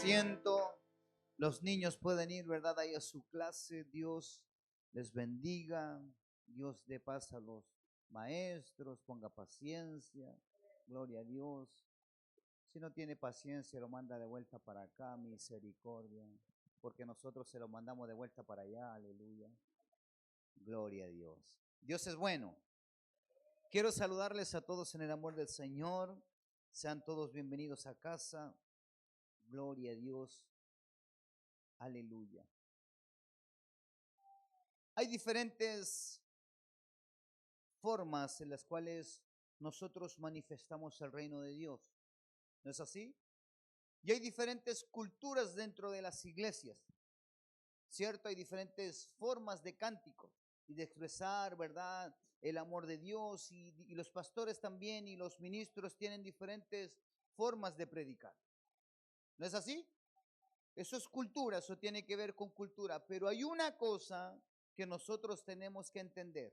asiento. Los niños pueden ir, ¿verdad?, ahí a su clase. Dios les bendiga. Dios dé paz a los maestros, ponga paciencia. Gloria a Dios. Si no tiene paciencia, lo manda de vuelta para acá, misericordia. Porque nosotros se lo mandamos de vuelta para allá, aleluya. Gloria a Dios. Dios es bueno. Quiero saludarles a todos en el amor del Señor. Sean todos bienvenidos a casa. Gloria a Dios. Aleluya. Hay diferentes formas en las cuales nosotros manifestamos el reino de Dios. ¿No es así? Y hay diferentes culturas dentro de las iglesias, ¿cierto? Hay diferentes formas de cánticos y de expresar, ¿verdad?, el amor de Dios, y los pastores también y los ministros tienen diferentes formas de predicar. ¿No es así? Eso es cultura, eso tiene que ver con cultura, pero hay una cosa que nosotros tenemos que entender.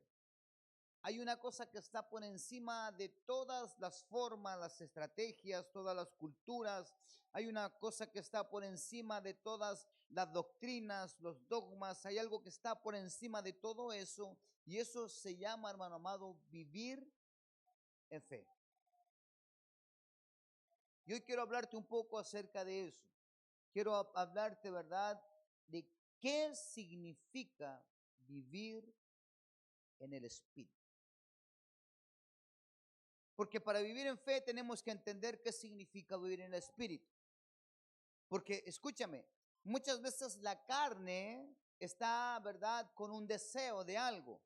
Hay una cosa que está por encima de todas las formas, las estrategias, todas las culturas. Hay una cosa que está por encima de todas las doctrinas, los dogmas. Hay algo que está por encima de todo eso, y eso se llama, hermano amado, vivir en fe. Y hoy quiero hablarte un poco acerca de eso. Quiero hablarte, ¿verdad?, de qué significa vivir en el Espíritu. Porque para vivir en fe tenemos que entender qué significa vivir en el Espíritu. Porque, escúchame, muchas veces la carne está, ¿verdad?, con un deseo de algo.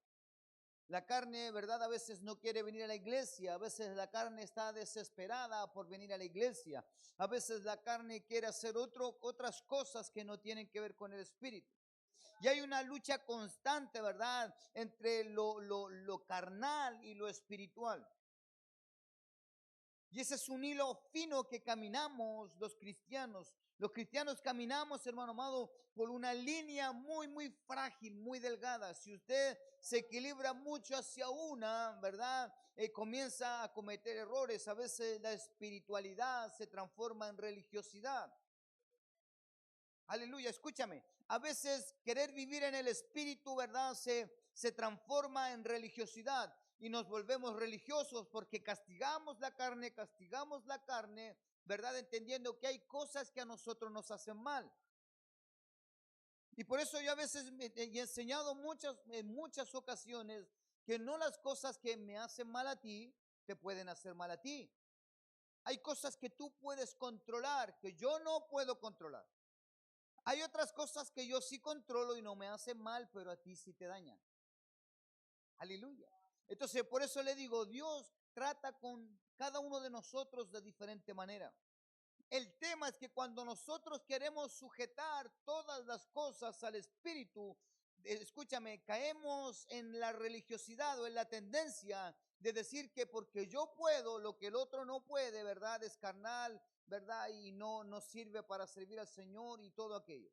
La carne, ¿verdad?, a veces no quiere venir a la iglesia. A veces la carne está desesperada por venir a la iglesia. A veces la carne quiere hacer otras cosas que no tienen que ver con el Espíritu. Y hay una lucha constante, ¿verdad?, entre lo carnal y lo espiritual. Y ese es un hilo fino que caminamos los cristianos. Los cristianos caminamos, hermano amado, por una línea muy, muy frágil, muy delgada. Si usted se equilibra mucho hacia una, ¿verdad?, comienza a cometer errores. A veces la espiritualidad se transforma en religiosidad. Aleluya, escúchame. A veces querer vivir en el Espíritu, ¿verdad?, se transforma en religiosidad. Y nos volvemos religiosos porque castigamos la carne, ¿verdad?, entendiendo que hay cosas que a nosotros nos hacen mal. Y por eso yo a veces he enseñado en muchas ocasiones que no las cosas que me hacen mal a ti te pueden hacer mal a ti. Hay cosas que tú puedes controlar, que yo no puedo controlar. Hay otras cosas que yo sí controlo y no me hacen mal, pero a ti sí te dañan. Aleluya. Entonces, por eso le digo, Dios trata con cada uno de nosotros de diferente manera. El tema es que cuando nosotros queremos sujetar todas las cosas al Espíritu, escúchame, caemos en la religiosidad o en la tendencia de decir que porque yo puedo, lo que el otro no puede, ¿verdad?, es carnal, ¿verdad?, y no sirve para servir al Señor y todo aquello.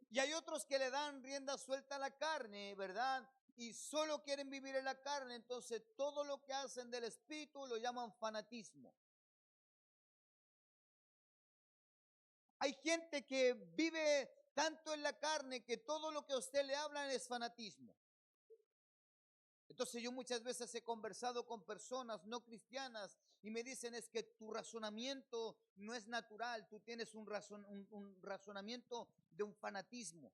Y hay otros que le dan rienda suelta a la carne, ¿verdad?, y solo quieren vivir en la carne. Entonces todo lo que hacen del Espíritu lo llaman fanatismo. Hay gente que vive tanto en la carne que todo lo que a usted le hablan es fanatismo. Entonces yo muchas veces he conversado con personas no cristianas y me dicen, es que tu razonamiento no es natural, tú tienes un razonamiento de un fanatismo.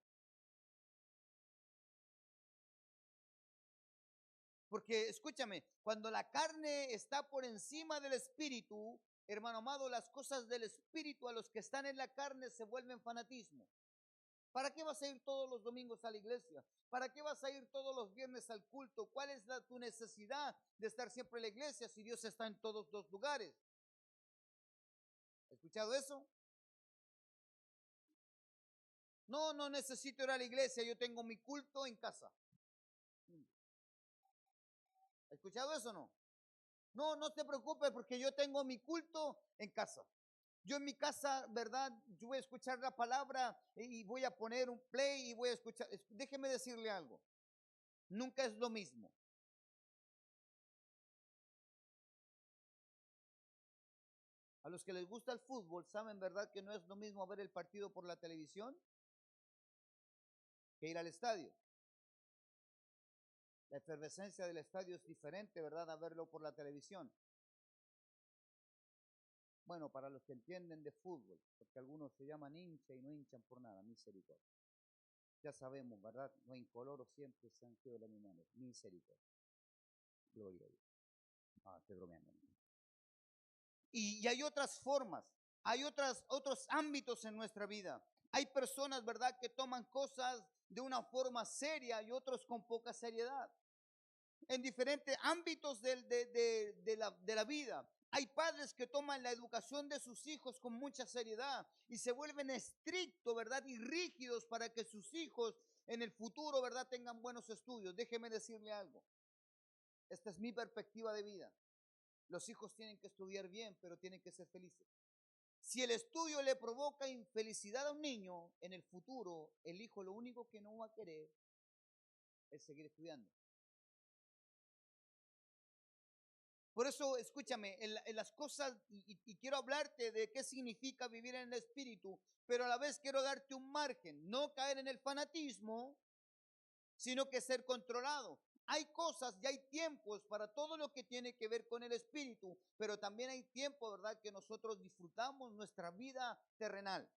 Porque escúchame, cuando la carne está por encima del Espíritu, hermano amado, las cosas del Espíritu a los que están en la carne se vuelven fanatismo. ¿Para qué vas a ir todos los domingos a la iglesia? ¿Para qué vas a ir todos los viernes al culto? ¿Cuál es tu necesidad de estar siempre en la iglesia si Dios está en todos los lugares? ¿Has escuchado eso? No necesito ir a la iglesia, yo tengo mi culto en casa. ¿Has escuchado eso o no? No te preocupes porque yo tengo mi culto en casa. Yo en mi casa, ¿verdad?, yo voy a escuchar la palabra y voy a poner un play y voy a escuchar. Déjeme decirle algo. Nunca es lo mismo. A los que les gusta el fútbol, ¿saben verdad que no es lo mismo ver el partido por la televisión que ir al estadio? La efervescencia del estadio es diferente, ¿verdad?, a verlo por la televisión. Bueno, para los que entienden de fútbol, porque algunos se llaman hincha y no hinchan por nada, misericordia. Ya sabemos, ¿verdad? No incoloro siempre se han sido la misma manera. Misericordia. Gloria a Dios. Ah, estoy bromeando. Y hay otras formas, hay otros ámbitos en nuestra vida. Hay personas, ¿verdad?, que toman cosas de una forma seria y otros con poca seriedad. En diferentes ámbitos de la vida. Hay padres que toman la educación de sus hijos con mucha seriedad y se vuelven estrictos, ¿verdad?, y rígidos para que sus hijos en el futuro, ¿verdad?, tengan buenos estudios. Déjeme decirle algo. Esta es mi perspectiva de vida. Los hijos tienen que estudiar bien, pero tienen que ser felices. Si el estudio le provoca infelicidad a un niño, en el futuro, el hijo lo único que no va a querer es seguir estudiando. Por eso, escúchame, en las cosas, y quiero hablarte de qué significa vivir en el Espíritu, pero a la vez quiero darte un margen, no caer en el fanatismo, sino que ser controlado. Hay cosas y hay tiempos para todo lo que tiene que ver con el Espíritu, pero también hay tiempo, ¿verdad?, que nosotros disfrutamos nuestra vida terrenal.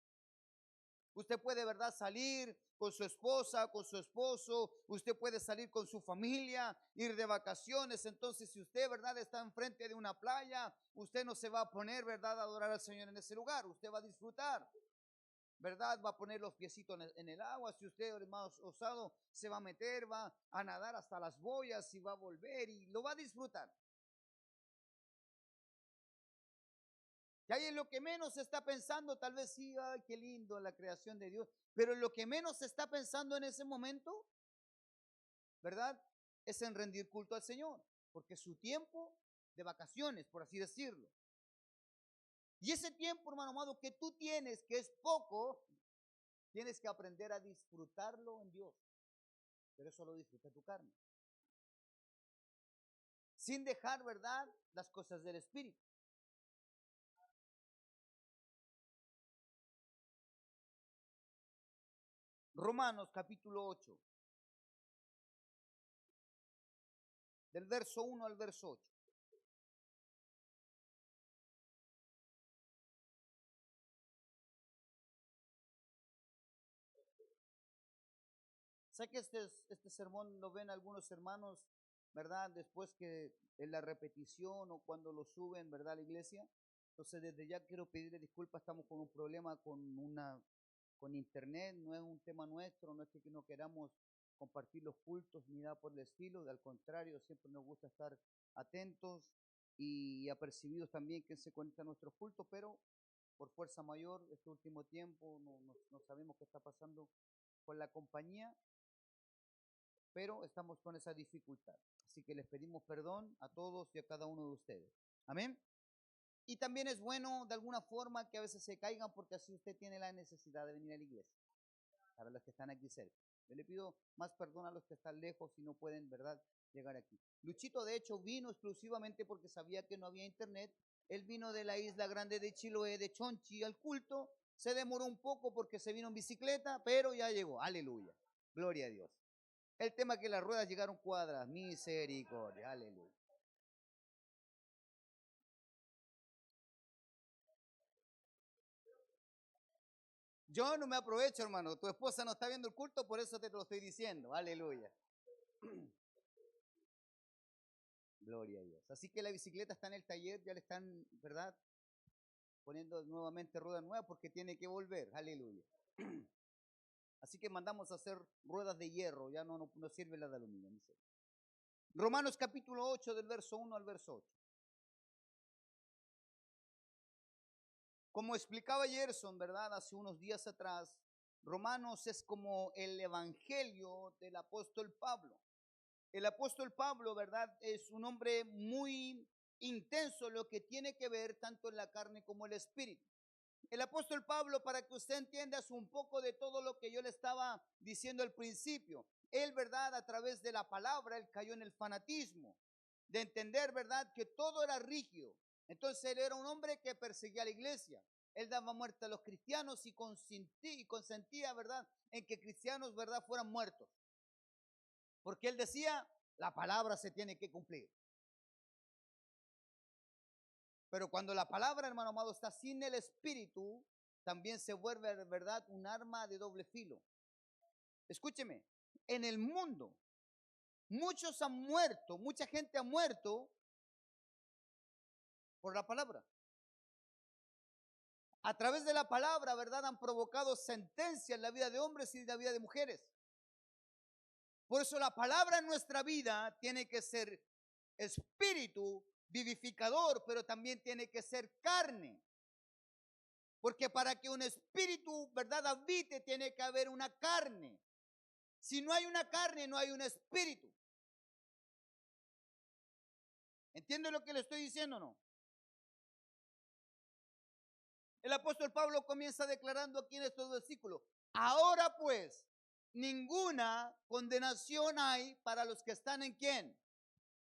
Usted puede, ¿verdad?, salir con su esposa, con su esposo, usted puede salir con su familia, ir de vacaciones. Entonces, si usted, ¿verdad?, está enfrente de una playa, usted no se va a poner, ¿verdad?, a adorar al Señor en ese lugar. Usted va a disfrutar, ¿verdad? Va a poner los piecitos en el agua. Si usted es más osado, se va a meter, va a nadar hasta las boyas y va a volver y lo va a disfrutar. Que hay en lo que menos se está pensando, tal vez sí, ay, qué lindo la creación de Dios, pero en lo que menos se está pensando en ese momento, ¿verdad?, es en rendir culto al Señor, porque es su tiempo de vacaciones, por así decirlo. Y ese tiempo, hermano amado, que tú tienes, que es poco, tienes que aprender a disfrutarlo en Dios, pero eso lo disfruta tu carne, sin dejar, ¿verdad?, las cosas del Espíritu. Romanos capítulo 8, del verso 1 al verso 8. Sé que este sermón lo ven algunos hermanos, ¿verdad?, después que en la repetición o cuando lo suben, ¿verdad?, a la iglesia. Entonces, desde ya quiero pedirle disculpas, estamos con un problema con internet, no es un tema nuestro, no es que no queramos compartir los cultos ni nada por el estilo, al contrario, siempre nos gusta estar atentos y apercibidos también que se conecta a nuestros cultos, pero por fuerza mayor, este último tiempo no sabemos qué está pasando con la compañía, pero estamos con esa dificultad. Así que les pedimos perdón a todos y a cada uno de ustedes. Amén. Y también es bueno de alguna forma que a veces se caigan porque así usted tiene la necesidad de venir a la iglesia, para los que están aquí cerca. Yo le pido más perdón a los que están lejos y no pueden, ¿verdad?, llegar aquí. Luchito, de hecho, vino exclusivamente porque sabía que no había internet. Él vino de la isla grande de Chiloé, de Chonchi, al culto. Se demoró un poco porque se vino en bicicleta, pero ya llegó. Aleluya. Gloria a Dios. El tema es que las ruedas llegaron cuadras. Misericordia. Aleluya. Yo no me aprovecho, hermano. Tu esposa no está viendo el culto, por eso te lo estoy diciendo. Aleluya. Gloria a Dios. Así que la bicicleta está en el taller, ya le están, ¿verdad?, poniendo nuevamente ruedas nuevas porque tiene que volver. Aleluya. Así que mandamos a hacer ruedas de hierro, ya no sirve las de aluminio. Romanos capítulo 8 del verso 1 al verso 8. Como explicaba Gerson, ¿verdad?, hace unos días atrás, Romanos es como el evangelio del apóstol Pablo. El apóstol Pablo, ¿verdad?, es un hombre muy intenso en lo que tiene que ver tanto en la carne como el espíritu. El apóstol Pablo, para que usted entienda un poco de todo lo que yo le estaba diciendo al principio, él, ¿verdad?, a través de la palabra, él cayó en el fanatismo, de entender, ¿verdad?, que todo era rígido, Entonces él era un hombre que perseguía a la iglesia. Él daba muerte a los cristianos y consentía, ¿verdad?, en que cristianos, ¿verdad?, fueran muertos. Porque él decía, la palabra se tiene que cumplir. Pero cuando la palabra, hermano amado, está sin el Espíritu, también se vuelve, ¿verdad?, un arma de doble filo. Escúcheme, en el mundo muchos han muerto, mucha gente ha muerto por la palabra. A través de la palabra, ¿verdad?, han provocado sentencia en la vida de hombres y en la vida de mujeres. Por eso la palabra en nuestra vida tiene que ser espíritu vivificador, pero también tiene que ser carne. Porque para que un espíritu, ¿verdad?, habite, tiene que haber una carne. Si no hay una carne, no hay un espíritu. ¿Entiende lo que le estoy diciendo o no? El apóstol Pablo comienza declarando aquí en estos versículos: ahora pues, ninguna condenación hay para los que están ¿en quién?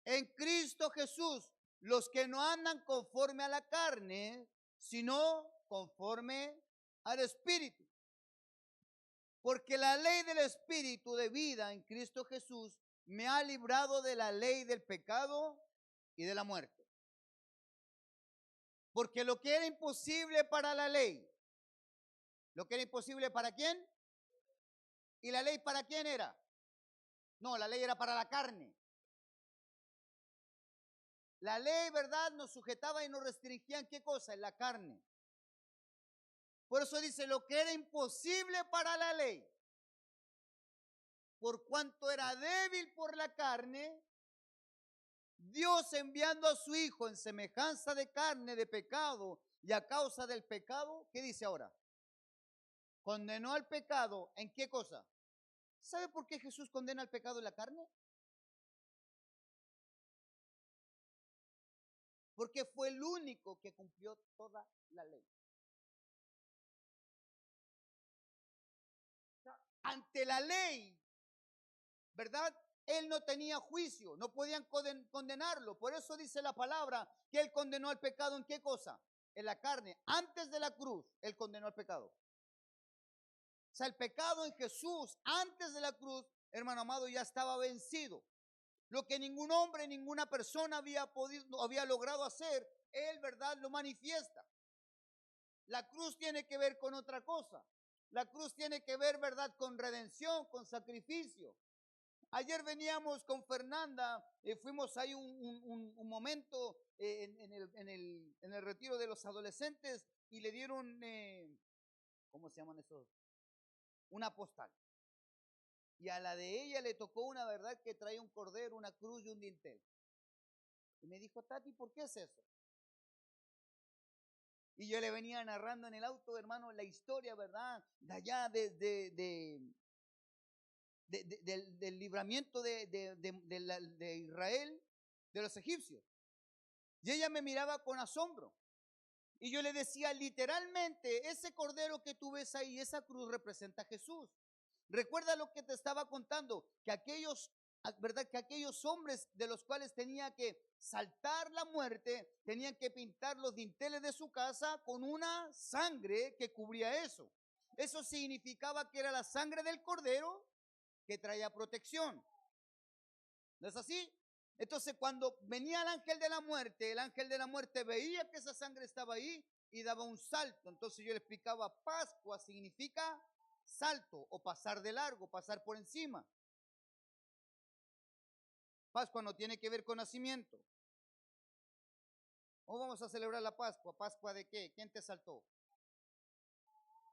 En Cristo Jesús, los que no andan conforme a la carne, sino conforme al Espíritu. Porque la ley del Espíritu de vida en Cristo Jesús me ha librado de la ley del pecado y de la muerte. Porque lo que era imposible para la ley, lo que era imposible ¿para quién? ¿Y la ley para quién era? No, la ley era para la carne. La ley, ¿verdad?, nos sujetaba y nos restringía ¿en qué cosa? En la carne. Por eso dice, lo que era imposible para la ley, por cuanto era débil por la carne, Dios enviando a su Hijo en semejanza de carne de pecado y a causa del pecado, ¿qué dice ahora? Condenó al pecado, ¿en qué cosa? ¿Sabe por qué Jesús condena al pecado en la carne? Porque fue el único que cumplió toda la ley. Ante la ley, ¿verdad?, él no tenía juicio, no podían condenarlo. Por eso dice la palabra que él condenó al pecado ¿en qué cosa? En la carne. Antes de la cruz, él condenó al pecado. O sea, el pecado en Jesús, antes de la cruz, hermano amado, ya estaba vencido. Lo que ningún hombre, ninguna persona había logrado hacer, él, ¿verdad?, lo manifiesta. La cruz tiene que ver con otra cosa. La cruz tiene que ver, ¿verdad?, con redención, con sacrificio. Ayer veníamos con Fernanda, fuimos ahí un momento en el retiro de los adolescentes y le dieron, ¿cómo se llaman esos? Una postal. Y a la de ella le tocó una, verdad, que traía un cordero, una cruz y un dintel. Y me dijo, Tati, ¿por qué es eso? Y yo le venía narrando en el auto, hermano, la historia, ¿verdad?, de allá del libramiento de Israel, de los egipcios. Y ella me miraba con asombro. Y yo le decía, literalmente, ese cordero que tú ves ahí, esa cruz representa a Jesús. Recuerda lo que te estaba contando, que aquellos, ¿verdad?, que aquellos hombres de los cuales tenía que saltar la muerte, tenían que pintar los dinteles de su casa con una sangre que cubría eso. Eso significaba que era la sangre del cordero que traía protección. ¿No es así? Entonces, cuando venía el ángel de la muerte veía que esa sangre estaba ahí y daba un salto. Entonces yo le explicaba, Pascua significa salto o pasar de largo, pasar por encima. Pascua no tiene que ver con nacimiento. ¿Cómo vamos a celebrar la Pascua? ¿Pascua de qué? ¿Quién te saltó?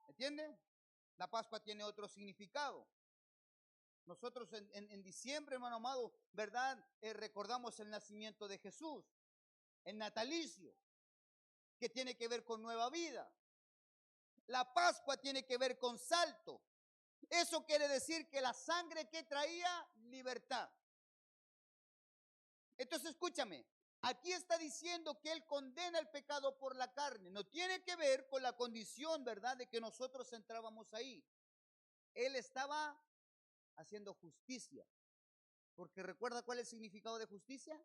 ¿Entiende? La Pascua tiene otro significado. Nosotros en diciembre, hermano amado, ¿verdad?, recordamos el nacimiento de Jesús, el natalicio, que tiene que ver con nueva vida. La Pascua tiene que ver con salto. Eso quiere decir que la sangre que traía, libertad. Entonces escúchame, aquí está diciendo que él condena el pecado por la carne. No tiene que ver con la condición, ¿verdad?, de que nosotros entrábamos ahí. Él estaba haciendo justicia. Porque recuerda cuál es el significado de justicia.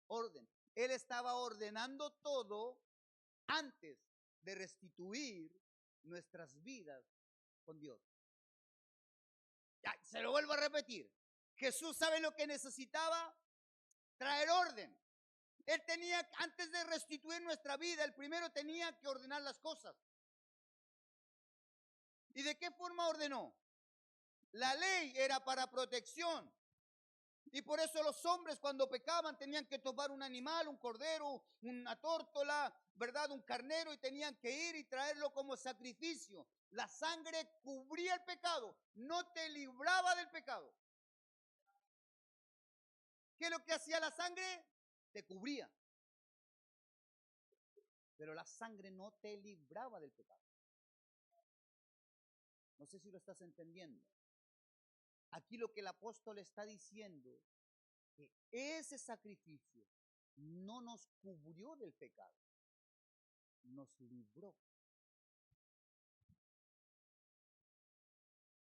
Orden. Él estaba ordenando todo antes de restituir nuestras vidas con Dios. Ya, se lo vuelvo a repetir. Jesús sabe lo que necesitaba, traer orden. Él tenía, antes de restituir nuestra vida, el primero tenía que ordenar las cosas. ¿Y de qué forma ordenó? La ley era para protección. Y por eso los hombres cuando pecaban tenían que tomar un animal, un cordero, una tórtola, ¿verdad? Un carnero, y tenían que ir y traerlo como sacrificio. La sangre cubría el pecado, no te libraba del pecado. ¿Qué es lo que hacía la sangre? Te cubría. Pero la sangre no te libraba del pecado. No sé si lo estás entendiendo. Aquí lo que el apóstol está diciendo, que ese sacrificio no nos cubrió del pecado, nos libró.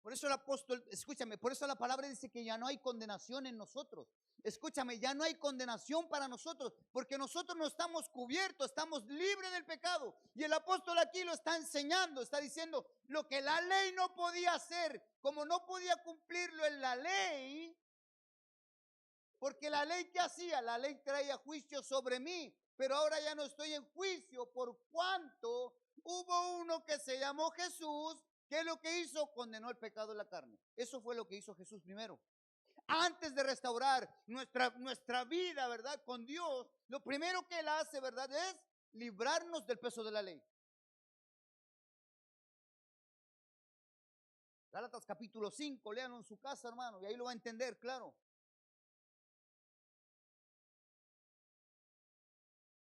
Por eso el apóstol, escúchame, por eso la palabra dice que ya no hay condenación en nosotros. Escúchame, ya no hay condenación para nosotros, porque nosotros no estamos cubiertos, estamos libres del pecado. Y el apóstol aquí lo está enseñando, está diciendo lo que la ley no podía hacer, como no podía cumplirlo en la ley, porque la ley, ¿qué hacía? La ley traía juicio sobre mí, pero ahora ya no estoy en juicio por cuanto hubo uno que se llamó Jesús. ¿Qué es lo que hizo? Condenó el pecado de la carne. Eso fue lo que hizo Jesús primero. Antes de restaurar nuestra vida, ¿verdad? Con Dios, lo primero que Él hace, ¿verdad? Es librarnos del peso de la ley. Gálatas capítulo 5, léanlo en su casa, hermano, y ahí lo va a entender, claro.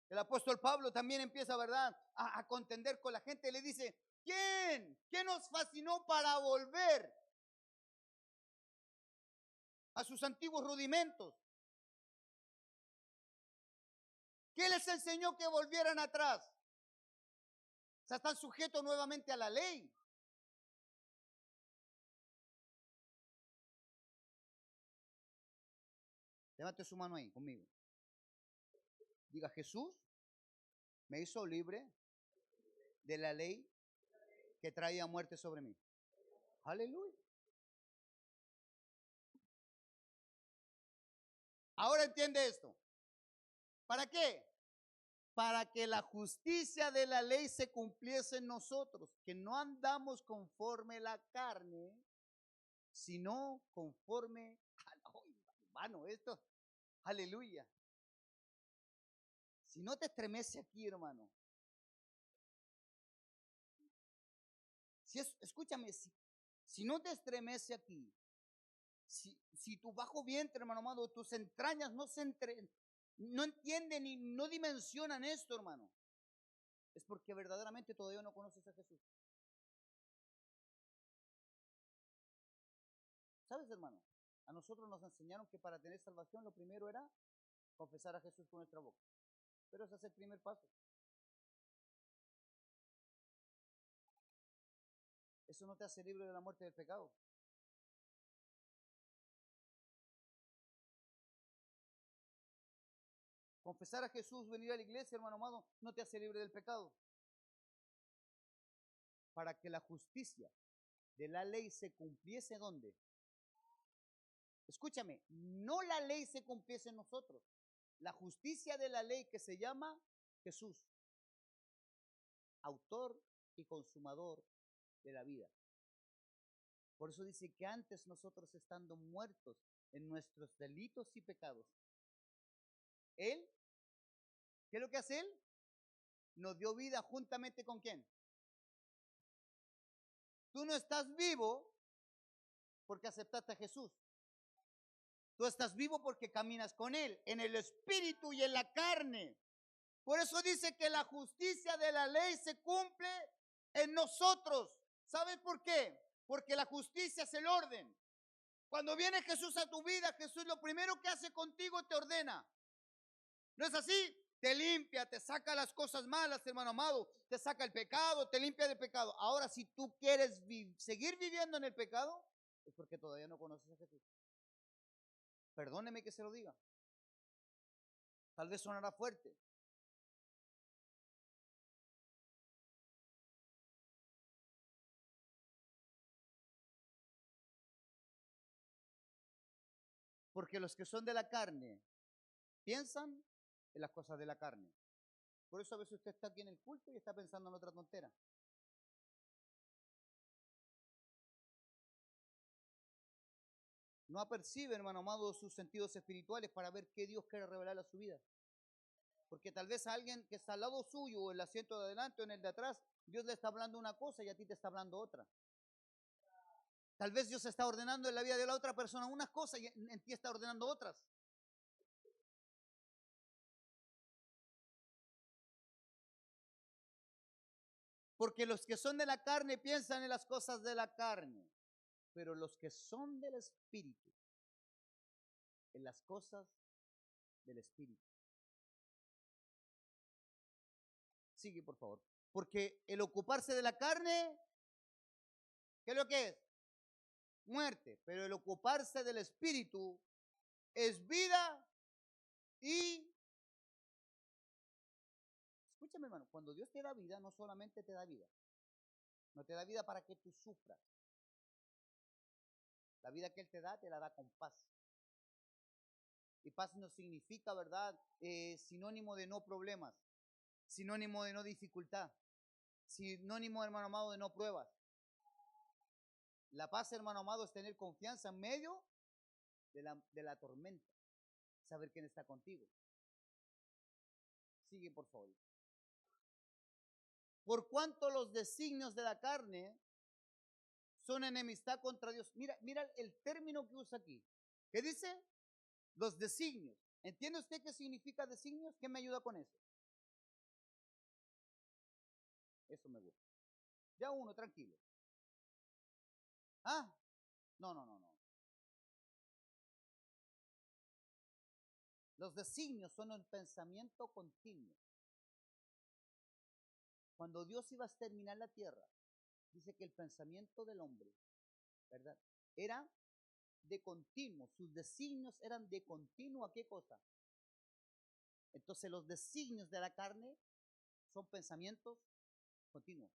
El apóstol Pablo también empieza, ¿verdad?, a contender con la gente. Le dice, ¿quién? ¿Qué nos fascinó para volver a sus antiguos rudimentos? ¿Qué les enseñó que volvieran atrás? O sea, están sujetos nuevamente a la ley. Levante su mano ahí conmigo. Diga, Jesús me hizo libre de la ley que traía muerte sobre mí. Aleluya. Ahora entiende esto. ¿Para qué? Para que la justicia de la ley se cumpliese en nosotros, que no andamos conforme la carne, sino conforme a la... Hermano, esto, aleluya. Si no te estremece aquí, hermano. Escúchame, si no te estremece aquí, si tu bajo vientre, hermano amado, tus entrañas no entienden y no dimensionan esto, hermano, es porque verdaderamente todavía no conoces a Jesús. ¿Sabes, hermano? A nosotros nos enseñaron que para tener salvación lo primero era confesar a Jesús con nuestra boca. Pero ese es el primer paso. Eso no te hace libre de la muerte del pecado. Confesar a Jesús, venir a la iglesia, hermano amado, no te hace libre del pecado. Para que la justicia de la ley se cumpliese, ¿dónde? Escúchame, no la ley se cumpliese en nosotros. La justicia de la ley que se llama Jesús, autor y consumador de la vida. Por eso dice que antes nosotros, estando muertos en nuestros delitos y pecados, Él, ¿qué es lo que hace Él? Nos dio vida juntamente con ¿quién? Tú no estás vivo porque aceptaste a Jesús. Tú estás vivo porque caminas con Él, en el espíritu y en la carne. Por eso dice que la justicia de la ley se cumple en nosotros. ¿Sabes por qué? Porque la justicia es el orden. Cuando viene Jesús a tu vida, Jesús lo primero que hace contigo te ordena. ¿No es así? Te limpia, te saca las cosas malas, hermano amado, te saca el pecado, te limpia del pecado. Ahora, si tú quieres seguir viviendo en el pecado, es porque todavía no conoces a Jesús. Perdóneme que se lo diga. Tal vez sonará fuerte. Porque los que son de la carne piensan en las cosas de la carne. Por eso a veces usted está aquí en el culto y está pensando en otra tontera. No apercibe, hermano amado, sus sentidos espirituales para ver qué Dios quiere revelar a su vida. Porque tal vez a alguien que está al lado suyo, o el asiento de adelante o en el de atrás, Dios le está hablando una cosa y a ti te está hablando otra. Tal vez Dios está ordenando en la vida de la otra persona unas cosas y en ti está ordenando otras. Porque los que son de la carne piensan en las cosas de la carne, pero los que son del Espíritu, en las cosas del Espíritu. Sigue, por favor. Porque el ocuparse de la carne, ¿qué es lo que es? Muerte. Pero el ocuparse del Espíritu es vida y... Escúchame, hermano, cuando Dios te da vida, no solamente te da vida, no te da vida para que tú sufras. La vida que Él te la da con paz. Y paz no significa, ¿verdad? Sinónimo de no problemas, sinónimo de no dificultad, sinónimo, hermano amado, de no pruebas. La paz, hermano amado, es tener confianza en medio de la tormenta, saber quién está contigo. Sigue, por favor. Por cuanto los designios de la carne son enemistad contra Dios. Mira el término que usa aquí. ¿Qué dice? Los designios. ¿Entiende usted qué significa designios? ¿Qué me ayuda con eso? Eso me gusta. Ya uno, tranquilo. Ah, no. Los designios son el pensamiento continuo. Cuando Dios iba a exterminar la tierra, dice que el pensamiento del hombre, ¿verdad? Era de continuo, sus designios eran de continuo. ¿A qué cosa? Entonces los designios de la carne son pensamientos continuos.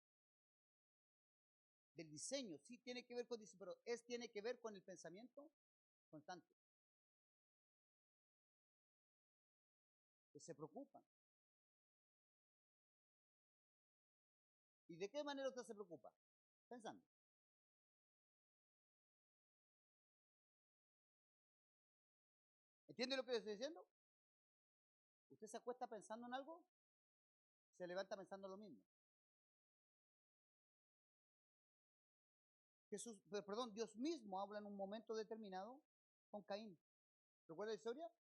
Del diseño, sí tiene que ver con diseño, pero tiene que ver con el pensamiento constante. Que se preocupan. ¿Y de qué manera usted se preocupa? Pensando. ¿Entiende lo que le estoy diciendo? Usted se acuesta pensando en algo, se levanta pensando lo mismo. Dios mismo habla en un momento determinado con Caín. ¿Recuerda la historia?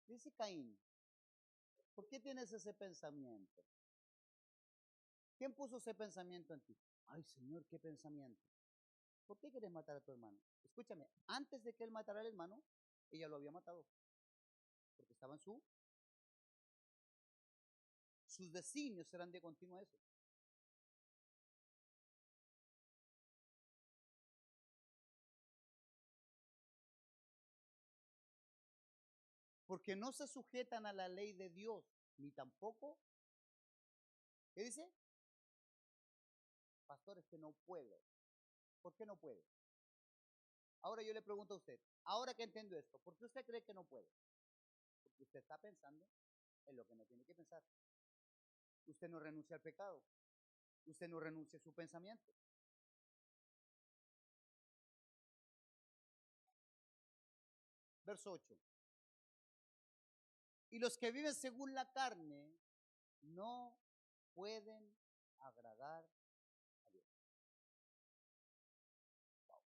Dice Caín, ¿por qué tienes ese pensamiento? ¿Quién puso ese pensamiento en ti? Ay, Señor, ¿qué pensamiento? ¿Por qué quieres matar a tu hermano? Escúchame, antes de que él matara al hermano, ella lo había matado. Porque estaban sus designios eran de continuo eso. Porque no se sujetan a la ley de Dios, ni tampoco, ¿qué dice? Pastores, que no puedo. ¿Por qué no puede? Ahora yo le pregunto a usted, ahora que entiendo esto, ¿por qué usted cree que no puede? Porque usted está pensando en lo que no tiene que pensar. Usted no renuncia al pecado. Usted no renuncia a su pensamiento. Verso 8. Y los que viven según la carne no pueden agradar a Dios. Wow,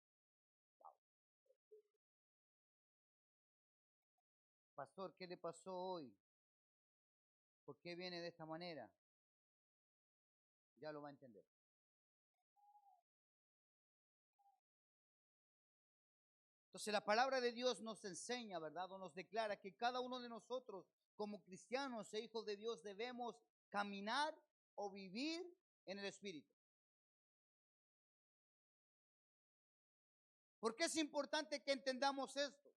wow. Pastor, ¿qué le pasó hoy? ¿Por qué viene de esta manera? Ya lo va a entender. Entonces la palabra de Dios nos enseña, ¿verdad? O nos declara que cada uno de nosotros, como cristianos e hijos de Dios, debemos caminar o vivir en el Espíritu. ¿Por qué es importante que entendamos esto?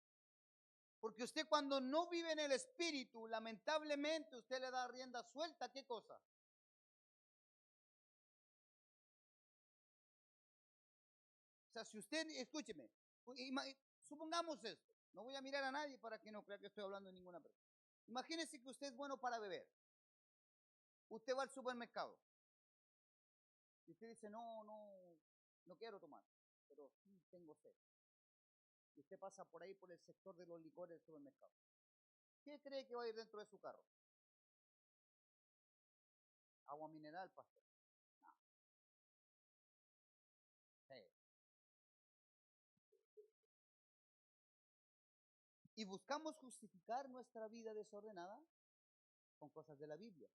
Porque usted cuando no vive en el espíritu, lamentablemente usted le da rienda suelta. ¿Qué cosa? O sea, si usted, escúcheme, supongamos esto, no voy a mirar a nadie para que no crea que estoy hablando de ninguna persona. Imagínese que usted es bueno para beber. Usted va al supermercado y usted dice, no quiero tomar, pero sí tengo sed. Y usted pasa por ahí por el sector de los licores del supermercado. ¿Qué cree que va a ir dentro de su carro? Agua mineral, pastor. No. Sí. Y buscamos justificar nuestra vida desordenada con cosas de la Biblia.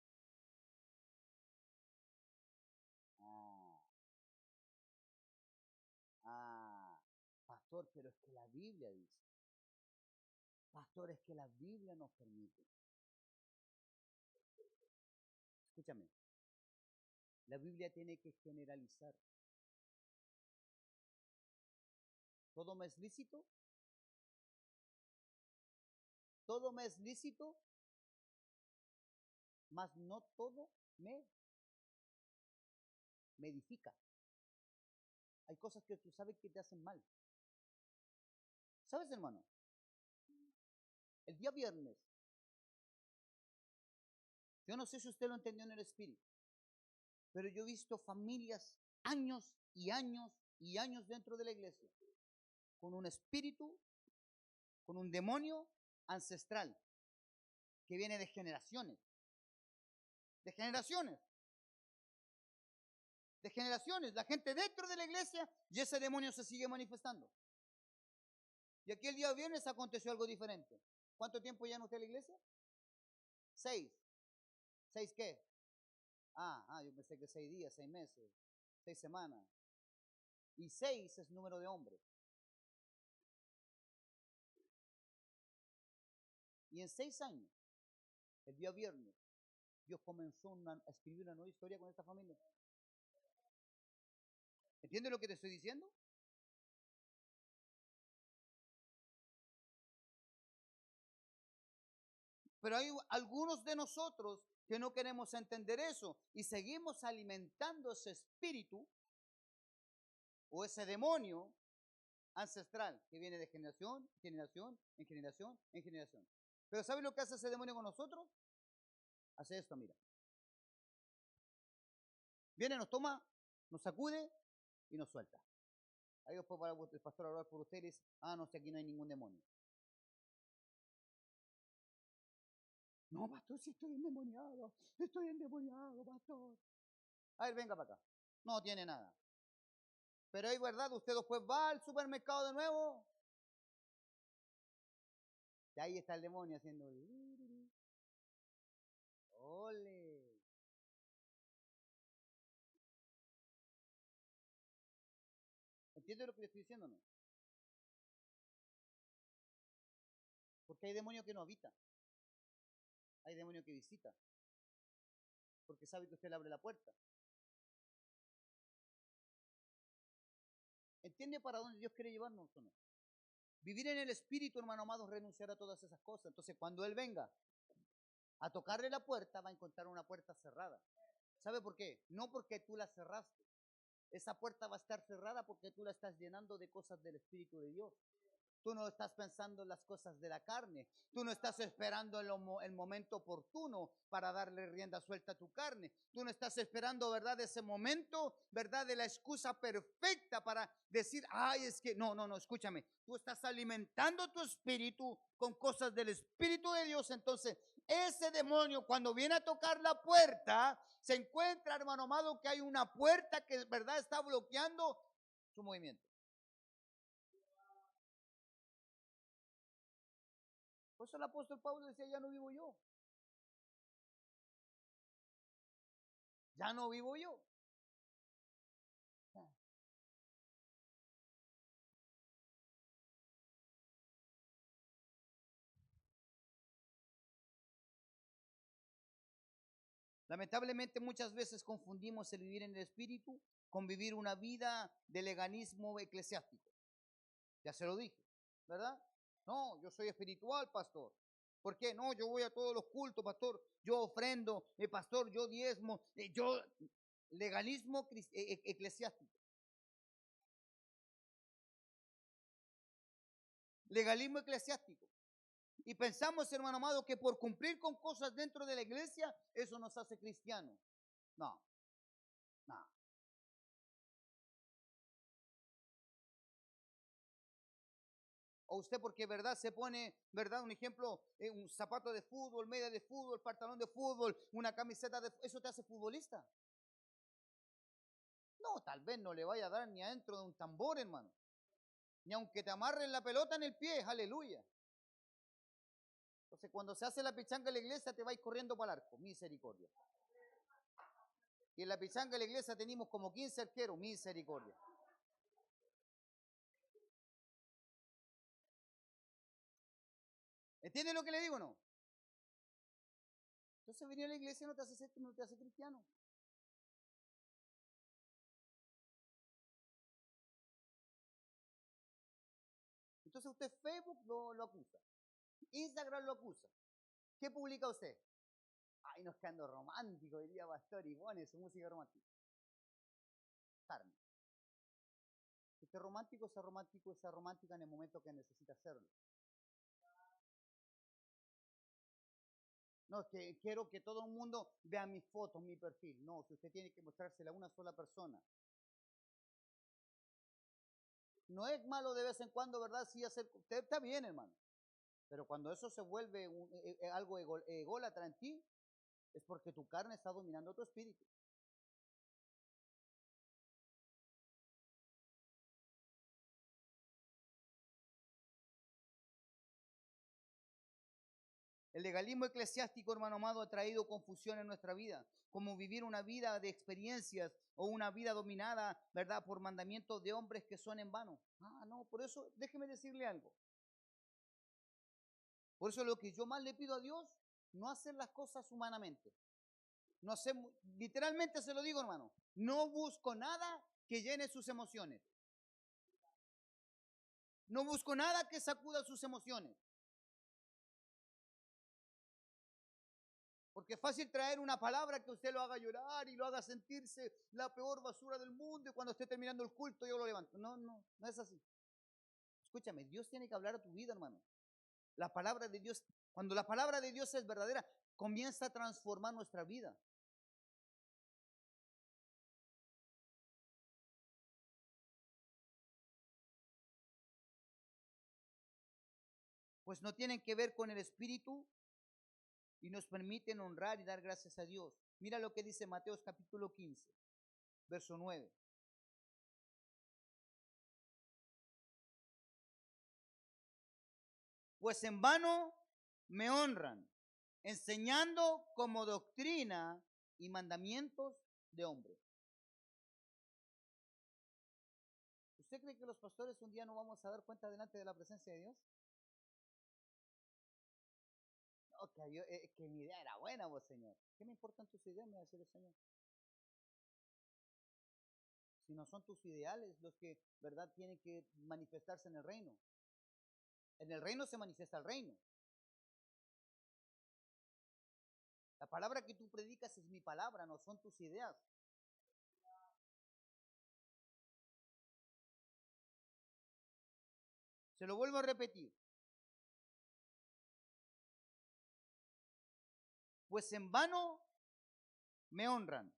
Pastor, pero es que la Biblia dice. Pastor, es que la Biblia nos permite. Escúchame, la Biblia tiene que generalizar. ¿Todo me es lícito? Todo me es lícito, mas no todo me edifica. Hay cosas que tú sabes que te hacen mal. ¿Sabes, hermano? El día viernes, yo no sé si usted lo entendió en el espíritu, pero yo he visto familias años y años y años dentro de la iglesia con un espíritu, con un demonio ancestral que viene de generaciones, de generaciones, de generaciones. La gente dentro de la iglesia y ese demonio se sigue manifestando. Y aquí el día viernes aconteció algo diferente. ¿Cuánto tiempo ya no está en la iglesia? 6. ¿6 qué? Yo pensé que 6 días, 6 meses, 6 semanas. Y 6 es número de hombres. Y en 6 años, el día viernes, Dios comenzó a escribir una nueva historia con esta familia. ¿Entiendes lo que te estoy diciendo? Pero hay algunos de nosotros que no queremos entender eso y seguimos alimentando ese espíritu o ese demonio ancestral que viene de generación, generación, en generación, en generación. Pero ¿sabes lo que hace ese demonio con nosotros? Hace esto, mira. Viene, nos toma, nos sacude y nos suelta. Ahí después va el pastor a hablar por ustedes. No sé, aquí no hay ningún demonio. No, pastor, si estoy endemoniado, pastor. A ver, venga para acá. No tiene nada. Pero es verdad, usted después va al supermercado de nuevo. Y ahí está el demonio haciendo. ¡Ole! ¿Entiende lo que le estoy diciendo o no? Porque hay demonios que no habitan. Hay demonios que visitan. Porque sabe que usted le abre la puerta. ¿Entiende para dónde Dios quiere llevarnos o no? Vivir en el espíritu, hermano amado, renunciar a todas esas cosas. Entonces, cuando Él venga a tocarle la puerta, va a encontrar una puerta cerrada. ¿Sabe por qué? No porque tú la cerraste. Esa puerta va a estar cerrada porque tú la estás llenando de cosas del Espíritu de Dios. Tú no estás pensando en las cosas de la carne. Tú no estás esperando el momento oportuno para darle rienda suelta a tu carne. Tú no estás esperando, ¿verdad?, ese momento, ¿verdad?, de la excusa perfecta para decir, es que no, escúchame. Tú estás alimentando tu espíritu con cosas del Espíritu de Dios. Entonces, ese demonio cuando viene a tocar la puerta, se encuentra, hermano amado, que hay una puerta que, ¿verdad?, está bloqueando su movimiento. Por eso el apóstol Pablo decía, ya no vivo yo. Ya no vivo yo. Lamentablemente muchas veces confundimos el vivir en el espíritu con vivir una vida de leganismo eclesiástico. Ya se lo dije, ¿verdad? No, yo soy espiritual, pastor. ¿Por qué? No, yo voy a todos los cultos, pastor. Yo ofrendo, pastor, yo diezmo, yo legalismo eclesiástico. Legalismo eclesiástico. Y pensamos, hermano amado, que por cumplir con cosas dentro de la iglesia, eso nos hace cristianos. No, no. O usted porque, ¿verdad? Se pone, ¿verdad? Un ejemplo, un zapato de fútbol, media de fútbol, pantalón de fútbol, una camiseta de ¿eso te hace futbolista? No, tal vez no le vaya a dar ni adentro de un tambor, hermano. Ni aunque te amarren la pelota en el pie, aleluya. Entonces, cuando se hace la pichanga en la iglesia, te vais corriendo para el arco, misericordia. Y en la pichanga de la iglesia tenemos como 15 arqueros, misericordia. ¿Entiende lo que le digo o no? Entonces venir a la iglesia no te hace cristiano. Entonces usted Facebook lo acusa. Instagram lo acusa. ¿Qué publica usted? Ay, no es que ando romántico, diría pastor, y pone su música romántica. Carne. Si usted es romántico, sea romántica en el momento que necesita hacerlo. No, es que quiero que todo el mundo vea mis fotos, mi perfil. No, si usted tiene que mostrársela a una sola persona. No es malo de vez en cuando, ¿verdad? Sí, hacer, usted está bien, hermano. Pero cuando eso se vuelve algo ególatra en ti, es porque tu carne está dominando tu espíritu. El legalismo eclesiástico, hermano amado, ha traído confusión en nuestra vida, como vivir una vida de experiencias o una vida dominada, ¿verdad?, por mandamientos de hombres que son en vano. Ah, no, por eso déjeme decirle algo. Por eso lo que yo más le pido a Dios, no hacer las cosas humanamente. No hacer, literalmente se lo digo, hermano, no busco nada que llene sus emociones. No busco nada que sacuda sus emociones. Porque es fácil traer una palabra que usted lo haga llorar y lo haga sentirse la peor basura del mundo y cuando esté terminando el culto yo lo levanto. No, no, no es así. Escúchame, Dios tiene que hablar a tu vida, hermano. La palabra de Dios, cuando la palabra de Dios es verdadera, comienza a transformar nuestra vida. Pues no tienen que ver con el espíritu y nos permiten honrar y dar gracias a Dios. Mira lo que dice Mateos capítulo 15, verso 9. Pues en vano me honran, enseñando como doctrina y mandamientos de hombres. ¿Usted cree que los pastores un día no vamos a dar cuenta delante de la presencia de Dios? No, que mi idea era buena, vos, Señor. ¿Qué me importan tus ideas? Me va a decir el Señor. Si no son tus ideales los que, ¿verdad?, tienen que manifestarse en el reino. En el reino se manifiesta el reino. La palabra que tú predicas es mi palabra, no son tus ideas. Se lo vuelvo a repetir. Pues en vano me honran,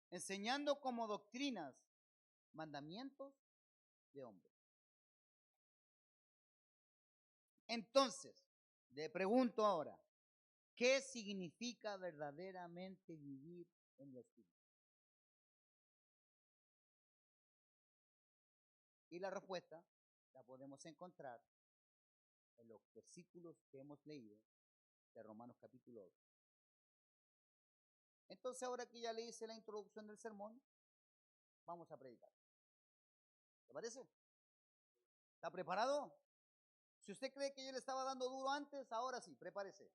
enseñando como doctrinas, mandamientos de hombres. Entonces, le pregunto ahora, ¿qué significa verdaderamente vivir en el Espíritu? Y la respuesta la podemos encontrar en los versículos que hemos leído de Romanos capítulo 8. Entonces, ahora que ya le hice la introducción del sermón, vamos a predicar. ¿Te parece? ¿Está preparado? Si usted cree que yo le estaba dando duro antes, ahora sí, prepárese.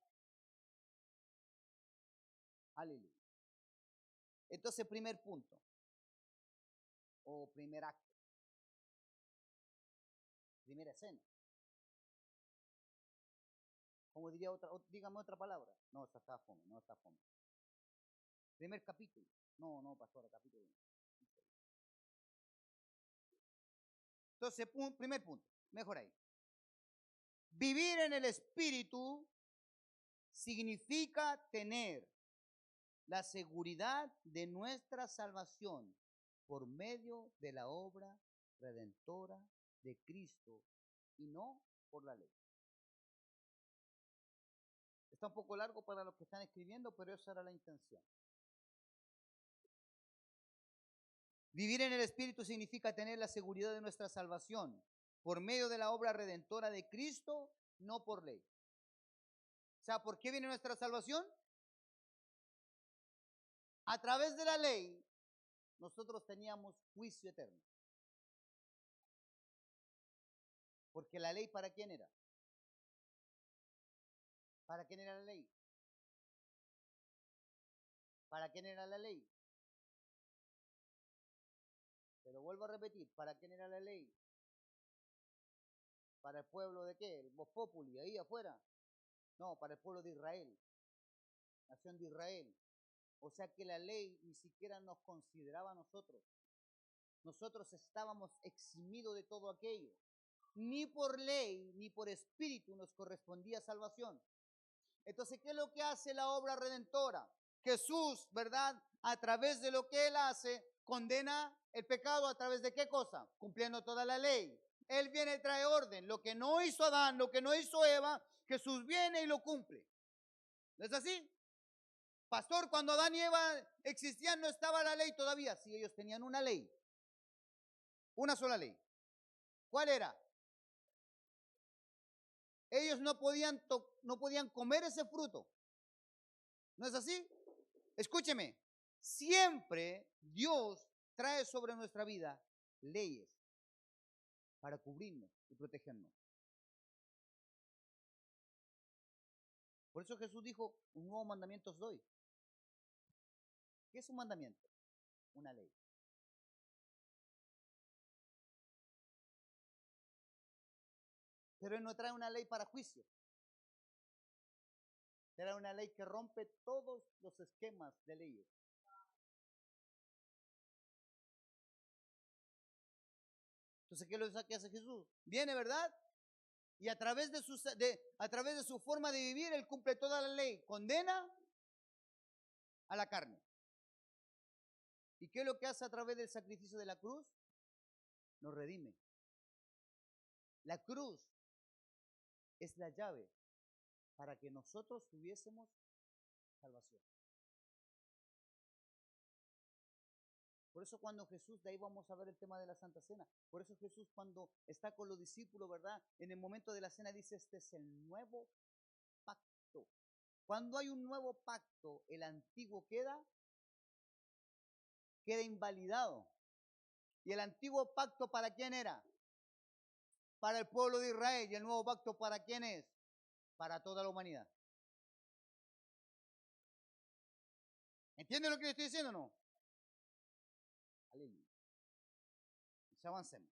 Aleluya. Entonces, primer punto, o primer acto, primera escena. Como diría otra, dígame otra palabra. No, esa está fome, no está fome. Primer capítulo. No, pastora, capítulo. Entonces, primer punto, mejor ahí. Vivir en el Espíritu significa tener la seguridad de nuestra salvación por medio de la obra redentora de Cristo y no por la ley. Está un poco largo para los que están escribiendo, pero esa era la intención. Vivir en el Espíritu significa tener la seguridad de nuestra salvación por medio de la obra redentora de Cristo, no por ley. O sea, ¿por qué viene nuestra salvación? A través de la ley, nosotros teníamos juicio eterno. Porque la ley, ¿para quién era? ¿Para quién era la ley? ¿Para quién era la ley? Pero vuelvo a repetir, ¿para quién era la ley? ¿Para el pueblo de qué? ¿El Vox Populi, ahí afuera? No, para el pueblo de Israel, nación de Israel. O sea que la ley ni siquiera nos consideraba a nosotros. Nosotros estábamos eximidos de todo aquello. Ni por ley, ni por espíritu nos correspondía salvación. Entonces, ¿qué es lo que hace la obra redentora? Jesús, ¿verdad? A través de lo que Él hace, condena el pecado a través de qué cosa? Cumpliendo toda la ley. Él viene y trae orden. Lo que no hizo Adán, lo que no hizo Eva, Jesús viene y lo cumple. ¿No es así? Pastor, cuando Adán y Eva existían, no estaba la ley todavía. Sí, ellos tenían una ley. Una sola ley. ¿Cuál era? Ellos no podían comer ese fruto. ¿No es así? Escúcheme, siempre Dios trae sobre nuestra vida leyes para cubrirnos y protegernos. Por eso Jesús dijo, un nuevo mandamiento os doy. ¿Qué es un mandamiento? Una ley. Pero Él no trae una ley para juicio. Trae una ley que rompe todos los esquemas de leyes. Entonces, ¿qué es lo que hace Jesús? Viene, ¿verdad? Y a través de su forma de vivir, Él cumple toda la ley. Condena a la carne. ¿Y qué es lo que hace a través del sacrificio de la cruz? Nos redime. La cruz es la llave para que nosotros tuviésemos salvación. Por eso cuando Jesús, de ahí vamos a ver el tema de la Santa Cena, por eso Jesús cuando está con los discípulos, ¿verdad? En el momento de la cena dice, este es el nuevo pacto. Cuando hay un nuevo pacto, el antiguo queda invalidado. ¿Y el antiguo pacto para quién era? Para el pueblo de Israel. ¿Y el nuevo pacto para quién es? Para toda la humanidad. ¿Entienden lo que le estoy diciendo o no? Aleluya. Avancemos.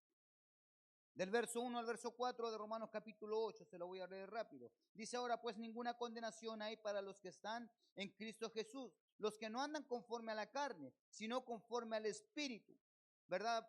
Del verso 1 al verso 4 de Romanos capítulo 8, se lo voy a leer rápido. Dice ahora, pues ninguna condenación hay para los que están en Cristo Jesús, los que no andan conforme a la carne, sino conforme al Espíritu. ¿Verdad?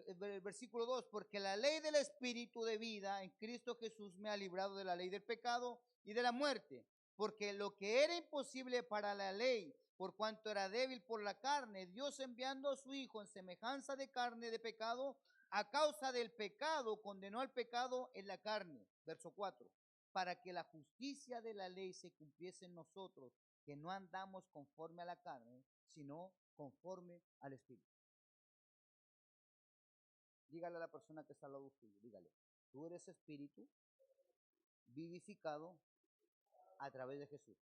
El versículo 2, porque la ley del Espíritu de vida en Cristo Jesús me ha librado de la ley del pecado y de la muerte, porque lo que era imposible para la ley, por cuanto era débil por la carne, Dios enviando a su Hijo en semejanza de carne de pecado, a causa del pecado, condenó al pecado en la carne. Verso 4. Para que la justicia de la ley se cumpliese en nosotros, que no andamos conforme a la carne, sino conforme al Espíritu. Dígale a la persona que está al lado suyo, dígale, tú eres espíritu vivificado a través de Jesús.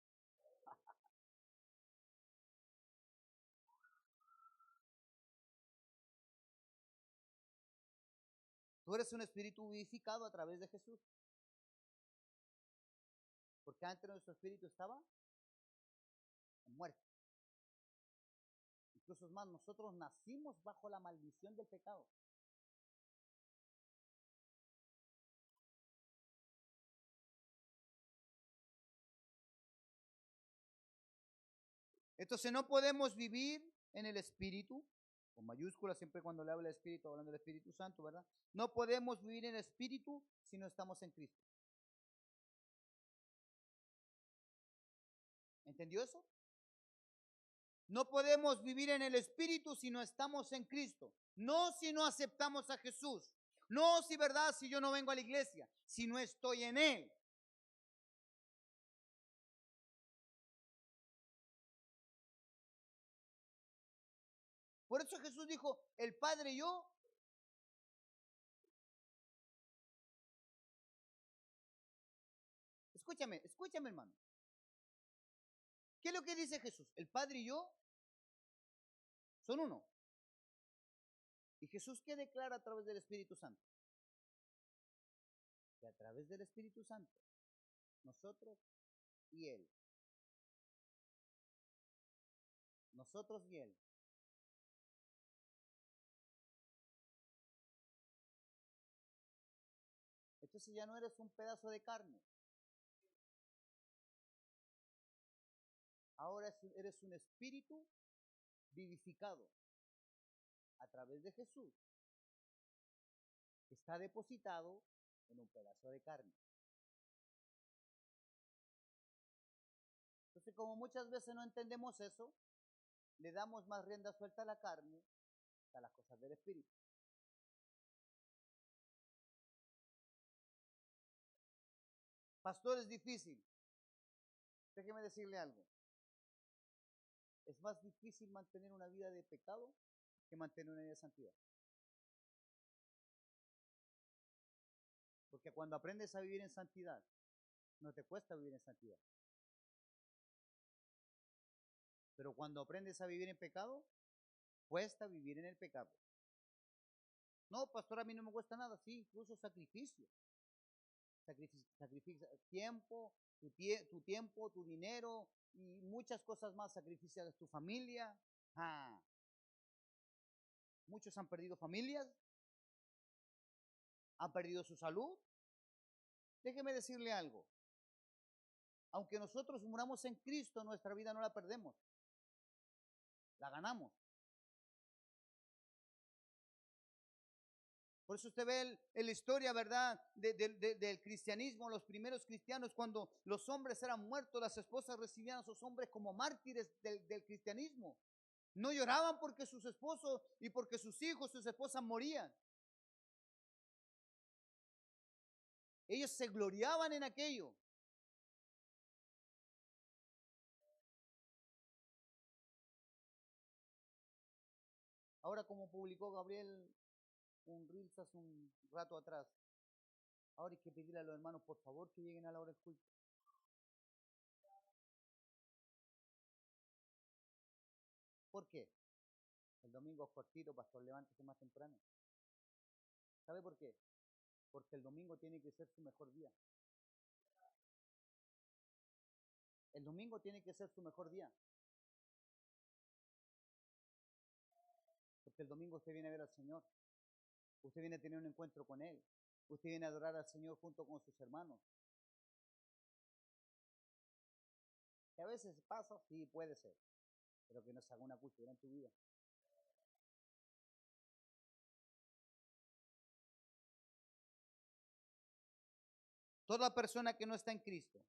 Tú eres un espíritu vivificado a través de Jesús. Porque antes nuestro espíritu estaba muerto. Incluso es más, nosotros nacimos bajo la maldición del pecado. Entonces no podemos vivir en el Espíritu, con mayúsculas, siempre cuando le habla del Espíritu, hablando del Espíritu Santo, ¿verdad? No podemos vivir en el Espíritu si no estamos en Cristo. ¿Entendió eso? No podemos vivir en el Espíritu si no estamos en Cristo. No si no aceptamos a Jesús. No si, ¿verdad? Si yo no vengo a la iglesia, si no estoy en Él. Por eso Jesús dijo, el Padre y yo. Escúchame, escúchame, hermano. ¿Qué es lo que dice Jesús? El Padre y yo son uno. ¿Y Jesús qué declara a través del Espíritu Santo? Que a través del Espíritu Santo, nosotros y Él. Nosotros y Él. Entonces ya no eres un pedazo de carne. Ahora eres un espíritu vivificado a través de Jesús, que está depositado en un pedazo de carne. Entonces, como muchas veces no entendemos eso, le damos más rienda suelta a la carne que a las cosas del espíritu. Pastor, es difícil. Déjeme decirle algo. Es más difícil mantener una vida de pecado que mantener una vida de santidad. Porque cuando aprendes a vivir en santidad, no te cuesta vivir en santidad. Pero cuando aprendes a vivir en pecado, cuesta vivir en el pecado. No, pastor, a mí no me cuesta nada. Sí, incluso sacrificio. Sacrifica tiempo, tu tiempo, tu dinero y muchas cosas más. Sacrificas tu familia. Ah. Muchos han perdido familias, han perdido su salud. Déjeme decirle algo. Aunque nosotros muramos en Cristo, nuestra vida no la perdemos. La ganamos. Por eso usted ve la historia, ¿verdad? Del cristianismo, los primeros cristianos, cuando los hombres eran muertos, las esposas recibían a sus hombres como mártires del cristianismo. No lloraban porque sus esposos y porque sus hijos, sus esposas morían. Ellos se gloriaban en aquello. Ahora, como publicó Gabriel un Reels hace un rato atrás, ahora hay que pedirle a los hermanos, por favor, que lleguen a la hora del culto. ¿Por qué? El domingo es cortito, pastor, levántese más temprano. ¿Sabe por qué? Porque el domingo tiene que ser su mejor día. El domingo tiene que ser su mejor día. Porque el domingo usted viene a ver al Señor. Usted viene a tener un encuentro con Él. Usted viene a adorar al Señor junto con sus hermanos. Que a veces pasa, sí, puede ser. Pero que no se haga una cultura en tu vida. Toda persona que no está en Cristo,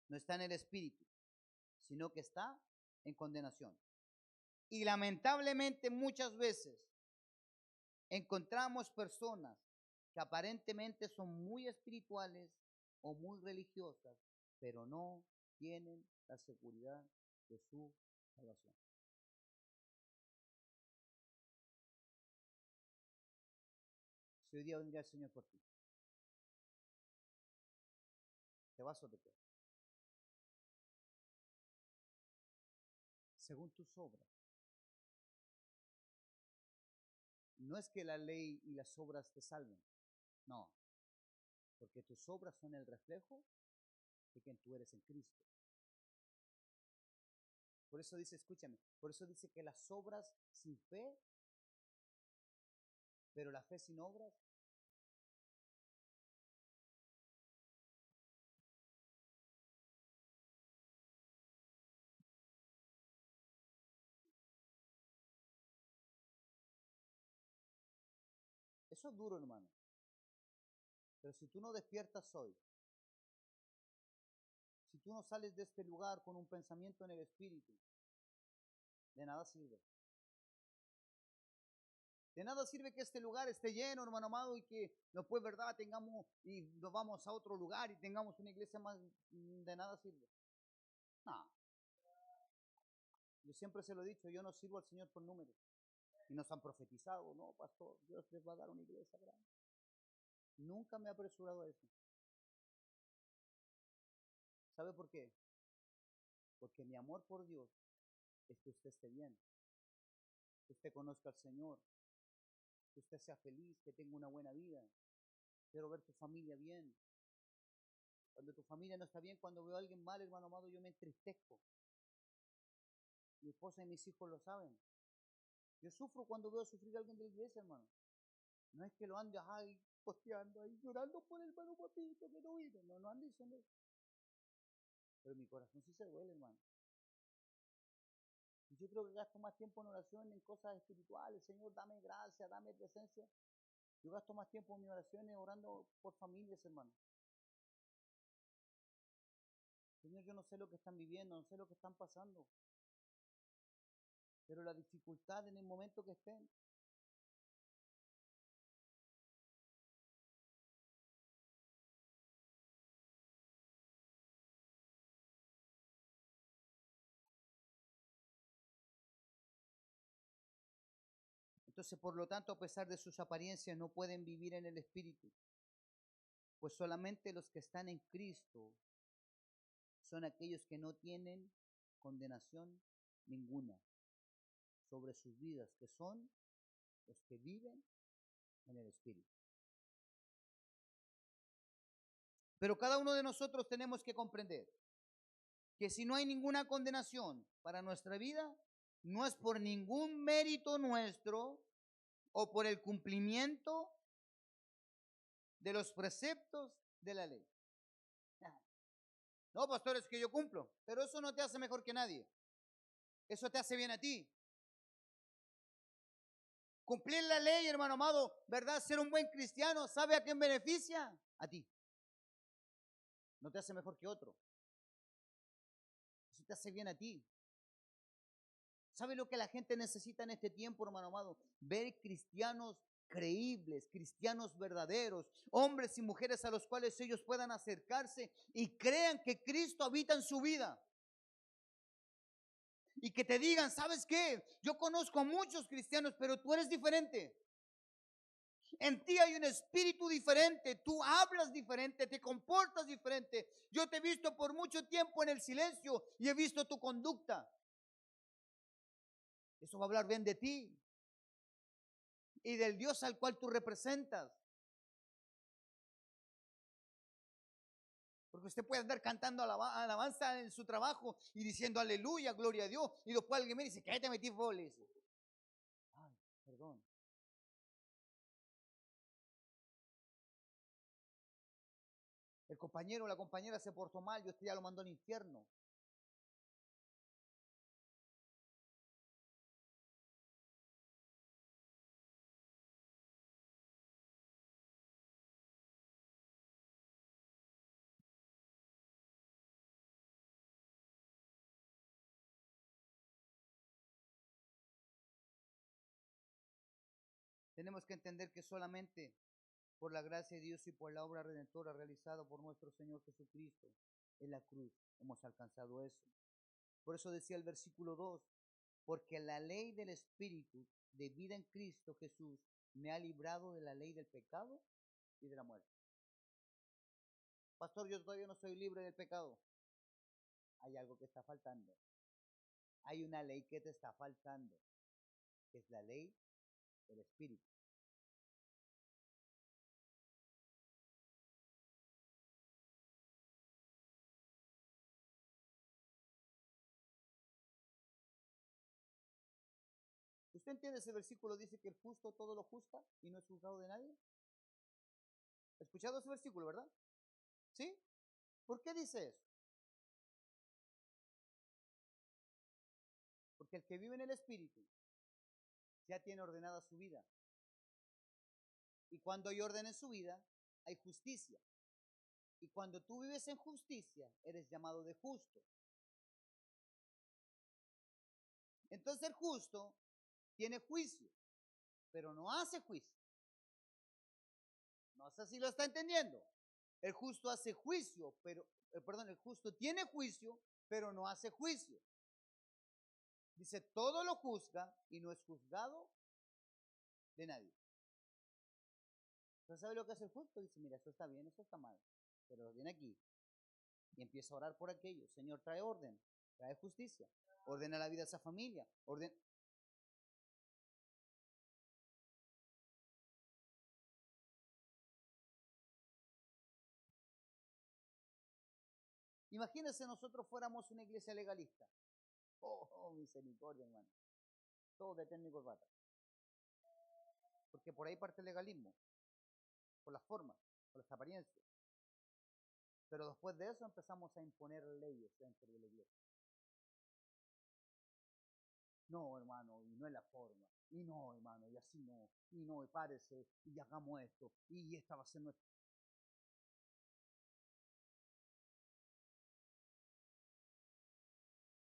no está en el Espíritu, sino que está en condenación. Y lamentablemente muchas veces encontramos personas que aparentemente son muy espirituales o muy religiosas, pero no tienen la seguridad de su salvación. Si hoy día vendría el Señor por ti, ¿te vas o te quedas? Según tus obras. No es que la ley y las obras te salven, no, porque tus obras son el reflejo de quien tú eres en Cristo. Por eso dice, escúchame, por eso dice que las obras sin fe, pero la fe sin obras Eso es duro, hermano. Pero si tú no despiertas hoy, si tú no sales de este lugar con un pensamiento en el Espíritu, de nada sirve. De nada sirve que este lugar esté lleno, hermano amado, y que después, ¿verdad?, tengamos y nos vamos a otro lugar y tengamos una iglesia más. De nada sirve. No. Yo siempre se lo he dicho, yo no sirvo al Señor por números. Y nos han profetizado, no, pastor, Dios les va a dar una iglesia grande. Nunca me he apresurado a eso. ¿Sabe por qué? Porque mi amor por Dios es que usted esté bien, que usted conozca al Señor, que usted sea feliz, que tenga una buena vida. Quiero ver tu familia bien. Cuando tu familia no está bien, cuando veo a alguien mal, hermano amado, yo me entristezco. Mi esposa y mis hijos lo saben. Yo sufro cuando veo sufrir a alguien de la iglesia, hermano. No es que lo ande ahí posteando, ahí llorando por el hermano papito que no vino. No, no ande diciendo eso. Pero mi corazón sí se duele, hermano. Y yo creo que gasto más tiempo en oración, en cosas espirituales. Señor, dame gracia, dame presencia. Yo gasto más tiempo en mis oraciones orando por familias, hermano. Señor, yo no sé lo que están viviendo, no sé lo que están pasando. Pero la dificultad en el momento que estén. Entonces, por lo tanto, a pesar de sus apariencias, no pueden vivir en el Espíritu. Pues solamente los que están en Cristo son aquellos que no tienen condenación ninguna sobre sus vidas, que son los que viven en el Espíritu. Pero cada uno de nosotros tenemos que comprender que si no hay ninguna condenación para nuestra vida, no es por ningún mérito nuestro o por el cumplimiento de los preceptos de la ley. No, pastor, es que yo cumplo, pero eso no te hace mejor que nadie. Eso te hace bien a ti. Cumplir la ley, hermano amado, ¿verdad? Ser un buen cristiano, ¿sabe a quién beneficia? A ti. No te hace mejor que otro. Eso te hace bien a ti. ¿Sabe lo que la gente necesita en este tiempo, hermano amado? Ver cristianos creíbles, cristianos verdaderos, hombres y mujeres a los cuales ellos puedan acercarse y crean que Cristo habita en su vida. Y que te digan, ¿sabes qué? Yo conozco a muchos cristianos, pero tú eres diferente. En ti hay un espíritu diferente, tú hablas diferente, te comportas diferente. Yo te he visto por mucho tiempo en el silencio y he visto tu conducta. Eso va a hablar bien de ti y del Dios al cual tú representas. Porque usted puede andar cantando alabanza en su trabajo y diciendo aleluya, gloria a Dios. Y después alguien me dice, ¿qué te metí boles? Ay, perdón. El compañero o la compañera se portó mal y usted ya lo mandó al infierno. Tenemos que entender que solamente por la gracia de Dios y por la obra redentora realizada por nuestro Señor Jesucristo en la cruz hemos alcanzado eso. Por eso decía el versículo 2, porque la ley del Espíritu de vida en Cristo Jesús me ha librado de la ley del pecado y de la muerte. Pastor, yo todavía no soy libre del pecado. Hay algo que está faltando. Hay una ley que te está faltando, que es la ley del Espíritu. ¿Usted entiende ese versículo? Dice que el justo todo lo justa y no es juzgado de nadie. ¿Ha escuchado ese versículo, verdad? ¿Sí? ¿Por qué dice eso? Porque el que vive en el Espíritu ya tiene ordenada su vida. cuando hay orden en su vida, hay justicia. Y cuando tú vives en justicia, eres llamado de justo. Entonces el justo tiene juicio, pero no hace juicio. No sé si lo está entendiendo. El justo hace juicio, pero, el justo tiene juicio, pero no hace juicio. Dice, todo lo juzga y no es juzgado de nadie. Entonces, ¿sabe lo que hace el justo? Dice, mira, esto está bien, esto está mal, pero viene aquí y empieza a orar por aquello. Señor, trae orden, trae justicia, ordena la vida a esa familia, Imagínense nosotros fuéramos una iglesia legalista. Oh, misericordia, hermano. Todo depende de corbata. Porque por ahí parte el legalismo, por las formas, por las apariencias. Pero después de eso empezamos a imponer leyes dentro de la iglesia. No, hermano, y no es la forma. Y no, hermano, y así no. Y no, y párese, y hagamos esto. Y esta va a ser nuestra.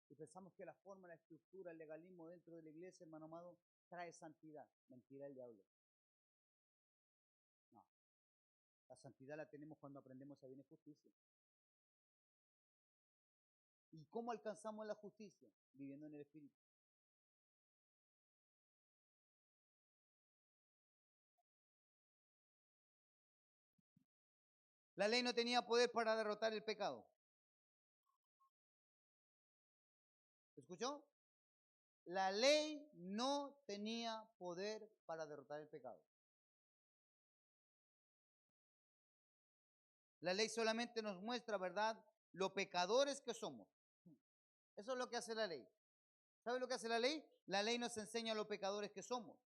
Y pensamos que la forma, la estructura, el legalismo dentro de la iglesia, hermano amado, trae santidad. Mentira del diablo. No. La santidad la tenemos cuando aprendemos a bien y justicia. ¿Y cómo alcanzamos la justicia? Viviendo en el Espíritu. La ley no tenía poder para derrotar el pecado. ¿Escuchó? La ley no tenía poder para derrotar el pecado. La ley solamente nos muestra, ¿verdad?, lo pecadores que somos. Eso es lo que hace la ley. ¿Sabe lo que hace la ley? La ley nos enseña lo pecadores que somos,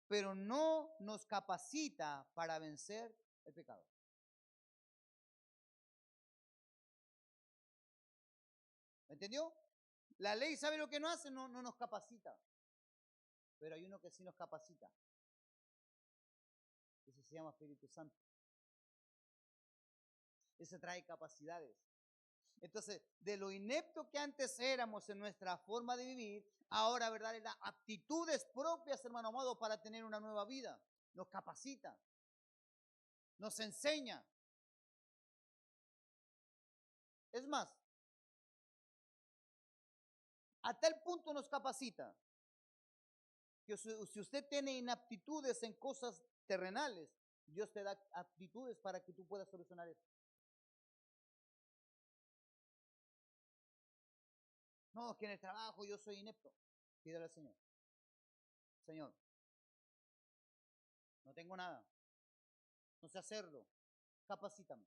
pero no nos capacita para vencer el pecado. ¿Me entendió? La ley, ¿sabe lo que no hace? No nos capacita. Pero hay uno que sí nos capacita. Ese se llama Espíritu Santo. Ese trae capacidades. Entonces, de lo inepto que antes éramos en nuestra forma de vivir, ahora, ¿verdad?, le da aptitudes propias, hermano amado, para tener una nueva vida. Nos capacita, nos enseña. Es más, a tal punto nos capacita que si usted tiene inaptitudes en cosas terrenales, Dios te da aptitudes para que tú puedas solucionar eso. No, que en el trabajo yo soy inepto. Pídale al Señor. Señor, no tengo nada. No sé hacerlo. Capacítame.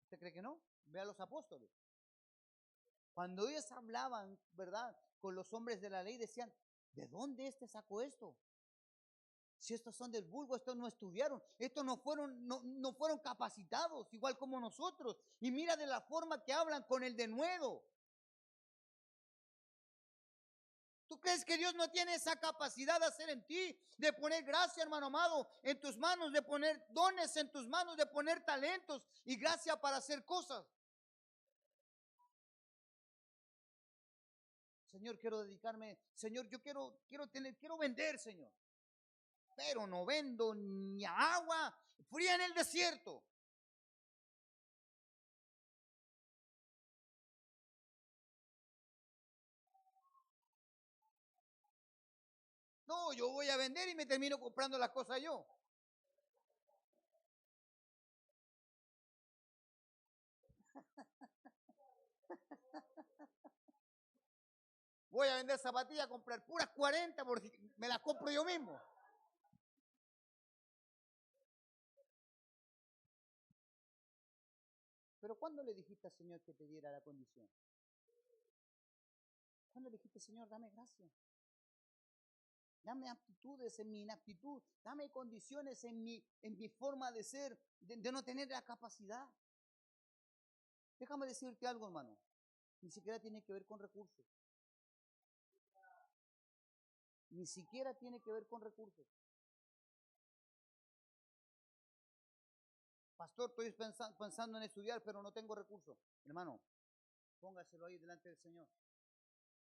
¿Usted cree que no? Ve a los apóstoles. Cuando ellos hablaban, ¿verdad?, con los hombres de la ley, decían, ¿de dónde sacó esto? Si estos son del vulgo, estos no estudiaron, estos no fueron capacitados, igual como nosotros. Y mira de la forma que hablan con el denuedo. ¿Tú crees que Dios no tiene esa capacidad de hacer en ti, de poner gracia, hermano amado, en tus manos, de poner dones en tus manos, de poner talentos y gracia para hacer cosas? Señor, quiero dedicarme, Señor, yo quiero vender, Señor, pero no vendo ni agua fría en el desierto. No, yo voy a vender y me termino comprando las cosas yo. Voy a vender zapatillas, a comprar puras 40 porque me las compro yo mismo. Pero ¿cuándo le dijiste al Señor que te diera la condición? ¿Cuándo le dijiste, Señor, dame gracia? Dame aptitudes en mi inaptitud. Dame condiciones en mi forma de ser, de no tener la capacidad. Déjame decirte algo, hermano. Ni siquiera tiene que ver con recursos. ni siquiera tiene que ver con recursos. Pastor, estoy pensando en estudiar, pero no tengo recursos. Hermano, póngaselo ahí delante del Señor.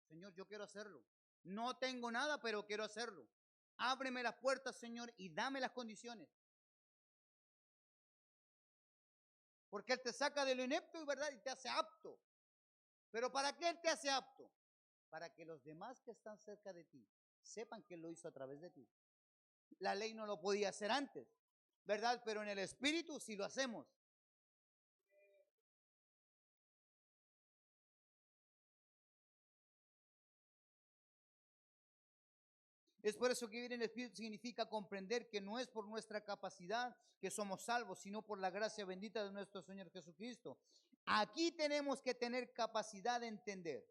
Señor, yo quiero hacerlo. No tengo nada, pero quiero hacerlo. Ábreme las puertas, Señor, y dame las condiciones. Porque Él te saca de lo inepto y verdad y te hace apto. Pero ¿para qué Él te hace apto? Para que los demás que están cerca de ti sepan que Él lo hizo a través de ti. La ley no lo podía hacer antes, ¿verdad? Pero en el Espíritu sí lo hacemos. Es por eso que vivir en el Espíritu significa comprender que no es por nuestra capacidad que somos salvos, sino por la gracia bendita de nuestro Señor Jesucristo. Aquí tenemos que tener capacidad de entender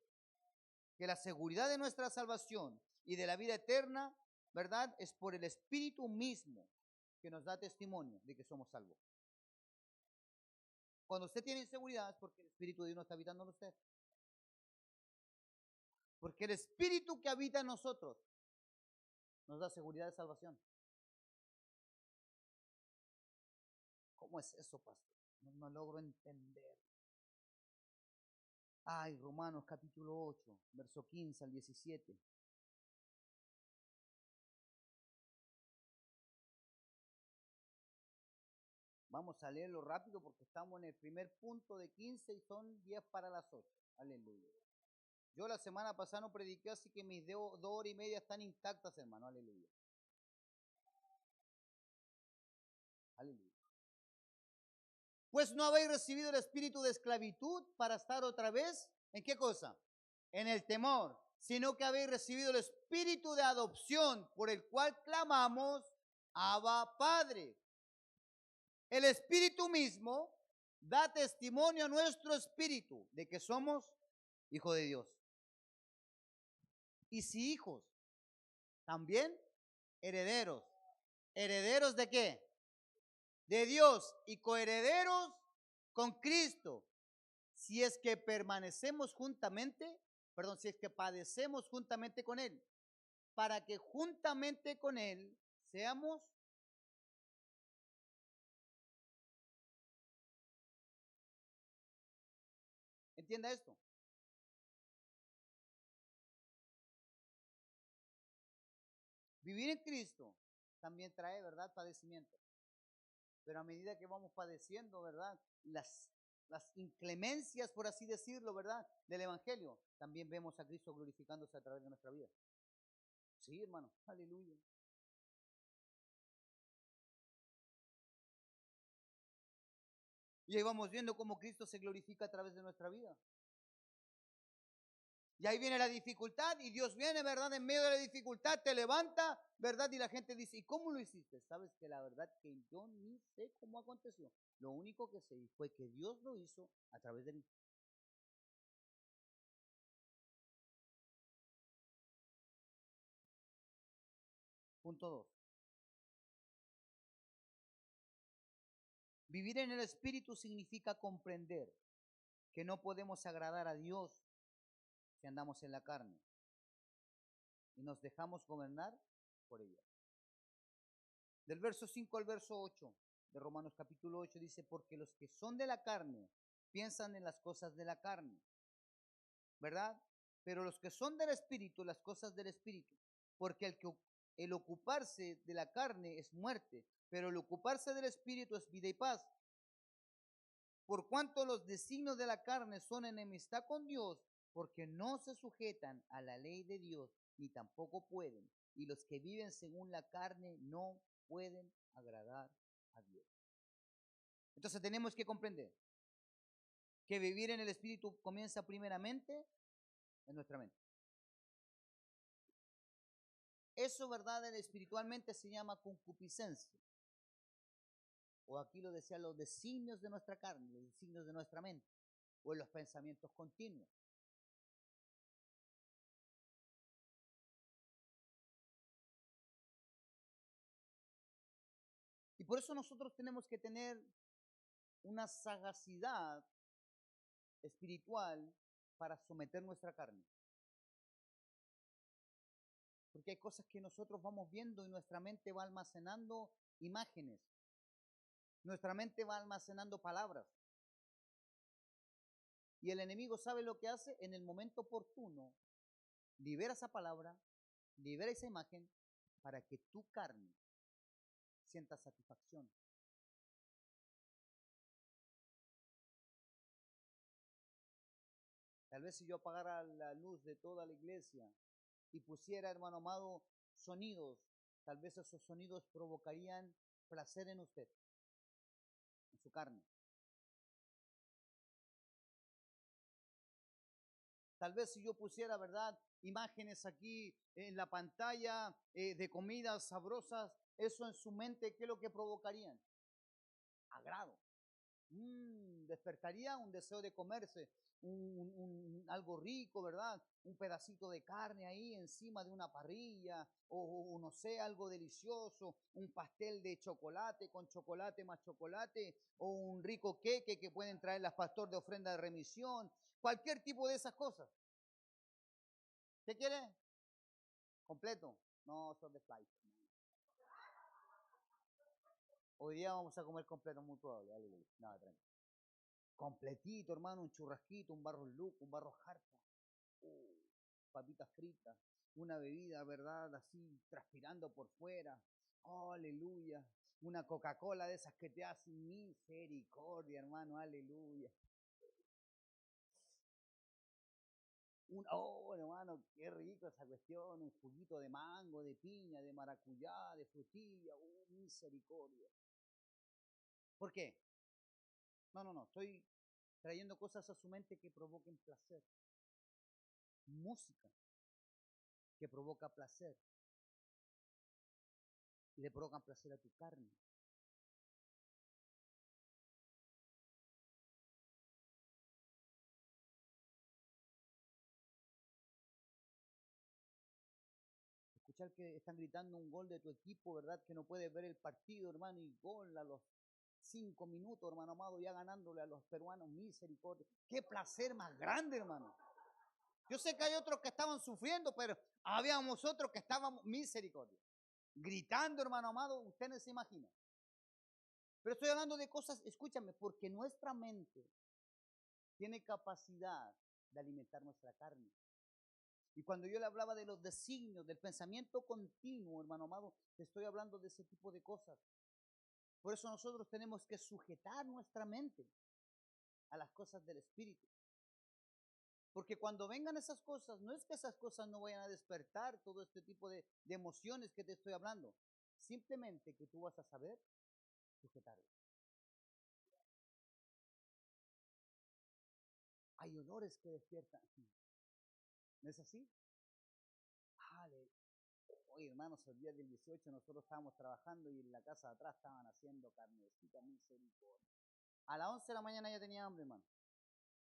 que la seguridad de nuestra salvación y de la vida eterna, ¿verdad? Es por el Espíritu mismo que nos da testimonio de que somos salvos. Cuando usted tiene inseguridad es porque el Espíritu de Dios no está habitando en usted. Porque el Espíritu que habita en nosotros nos da seguridad de salvación. ¿Cómo es eso, pastor? No logro entender. Ay, Romanos capítulo 8, verso 15 al 17. Vamos a leerlo rápido porque estamos en el primer punto de 15 y son 10 para las 8. Aleluya. Yo la semana pasada no prediqué, así que mis 2 horas y media están intactas, hermano. Aleluya. Aleluya. Pues no habéis recibido el espíritu de esclavitud para estar otra vez, ¿en qué cosa? En el temor, sino que habéis recibido el espíritu de adopción por el cual clamamos, Abba Padre. El espíritu mismo da testimonio a nuestro espíritu de que somos hijos de Dios. Y si hijos, también herederos. ¿Herederos de qué? De Dios y coherederos con Cristo. Si es que permanecemos juntamente, perdón, si es que padecemos juntamente con Él, para que juntamente con Él seamos entienda esto. Vivir en Cristo también trae, ¿verdad?, padecimiento. Pero a medida que vamos padeciendo, ¿verdad?, las inclemencias, por así decirlo, ¿verdad?, del Evangelio, también vemos a Cristo glorificándose a través de nuestra vida. Sí, hermano, aleluya. Y ahí vamos viendo cómo Cristo se glorifica a través de nuestra vida. Y ahí viene la dificultad y Dios viene, ¿verdad? En medio de la dificultad te levanta, ¿verdad? Y la gente dice, ¿y cómo lo hiciste? Sabes que la verdad que yo ni sé cómo aconteció. Lo único que sé fue que Dios lo hizo a través de mí. Punto 2. Vivir en el Espíritu significa comprender que no podemos agradar a Dios si andamos en la carne y nos dejamos gobernar por ella. Del verso 5 al verso 8 de Romanos capítulo 8 dice, porque los que son de la carne piensan en las cosas de la carne, ¿verdad? Pero los que son del Espíritu, las cosas del Espíritu, porque el ocuparse de la carne es muerte, pero el ocuparse del Espíritu es vida y paz. Por cuanto los designios de la carne son enemistad con Dios, porque no se sujetan a la ley de Dios, ni tampoco pueden. Y los que viven según la carne no pueden agradar a Dios. Entonces tenemos que comprender que vivir en el Espíritu comienza primeramente en nuestra mente. Eso, ¿verdad? Espiritualmente se llama concupiscencia. O aquí lo decía, los designios de nuestra carne, los designios de nuestra mente, o en los pensamientos continuos. Y por eso nosotros tenemos que tener una sagacidad espiritual para someter nuestra carne. Porque hay cosas que nosotros vamos viendo y nuestra mente va almacenando imágenes. Nuestra mente va almacenando palabras. Y el enemigo sabe lo que hace en el momento oportuno. Libera esa palabra, libera esa imagen para que tu carne sienta satisfacción. Tal vez si yo apagara la luz de toda la iglesia y pusiera, hermano amado, sonidos, tal vez esos sonidos provocarían placer en usted, en su carne. Tal vez si yo pusiera, ¿verdad?, imágenes aquí en la pantalla de comidas sabrosas, eso en su mente, ¿qué es lo que provocarían? Agrado. Despertaría un deseo de comerse algo rico, ¿verdad? Un pedacito de carne ahí encima de una parrilla, o no sé, algo delicioso, un pastel de chocolate con chocolate más chocolate, o un rico queque que pueden traer las pastores de ofrenda de remisión, cualquier tipo de esas cosas. ¿Qué quiere? ¿Completo? No, son de flight. Hoy día vamos a comer completo, muy probable. Nada, tranquilo. Completito, hermano, un churrasquito, un barro luco, un barro jarpa, papitas fritas, una bebida, ¿verdad? Así, transpirando por fuera. Oh, aleluya. Una Coca-Cola de esas que te hacen misericordia, hermano, aleluya. Oh, hermano, qué rico esa cuestión, un juguito de mango, de piña, de maracuyá, de frutilla, misericordia. ¿Por qué? No, estoy trayendo cosas a su mente que provoquen placer. Música que provoca placer y le provocan placer a tu carne. Escuchar que están gritando un gol de tu equipo, ¿verdad? Que no puedes ver el partido, hermano, y gol a los 5 minutos, hermano amado, ya ganándole a los peruanos, misericordia. Qué placer más grande, hermano. Yo sé que hay otros que estaban sufriendo, pero habíamos otros que estábamos misericordia. Gritando, hermano amado, usted no se imagina. Pero estoy hablando de cosas, escúchame, porque nuestra mente tiene capacidad de alimentar nuestra carne. Y cuando yo le hablaba de los designios, del pensamiento continuo, hermano amado, te estoy hablando de ese tipo de cosas. Por eso nosotros tenemos que sujetar nuestra mente a las cosas del Espíritu. Porque cuando vengan esas cosas, no es que esas cosas no vayan a despertar todo este tipo de emociones que te estoy hablando. Simplemente que tú vas a saber sujetarlas. Hay olores que despiertan. ¿No es así? Oye, hermanos, el día del 18 nosotros estábamos trabajando y en la casa de atrás estaban haciendo carnecita, misericordia. A las 11 de la mañana ya tenía hambre, hermano.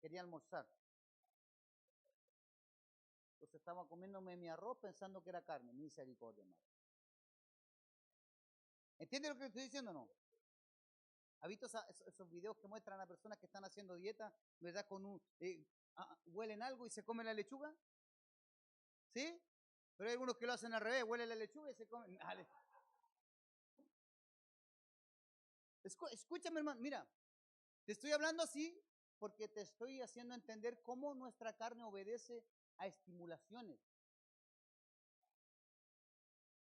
Quería almorzar. Entonces estaba comiéndome mi arroz pensando que era carne, misericordia, hermano. ¿Entiende lo que estoy diciendo o no? ¿Ha visto esos videos que muestran a personas que están haciendo dieta, verdad, con huelen algo y se comen la lechuga? ¿Sí? Pero hay algunos que lo hacen al revés, huelen la lechuga y se comen. Dale. Escúchame, hermano, mira, te estoy hablando así porque te estoy haciendo entender cómo nuestra carne obedece a estimulaciones.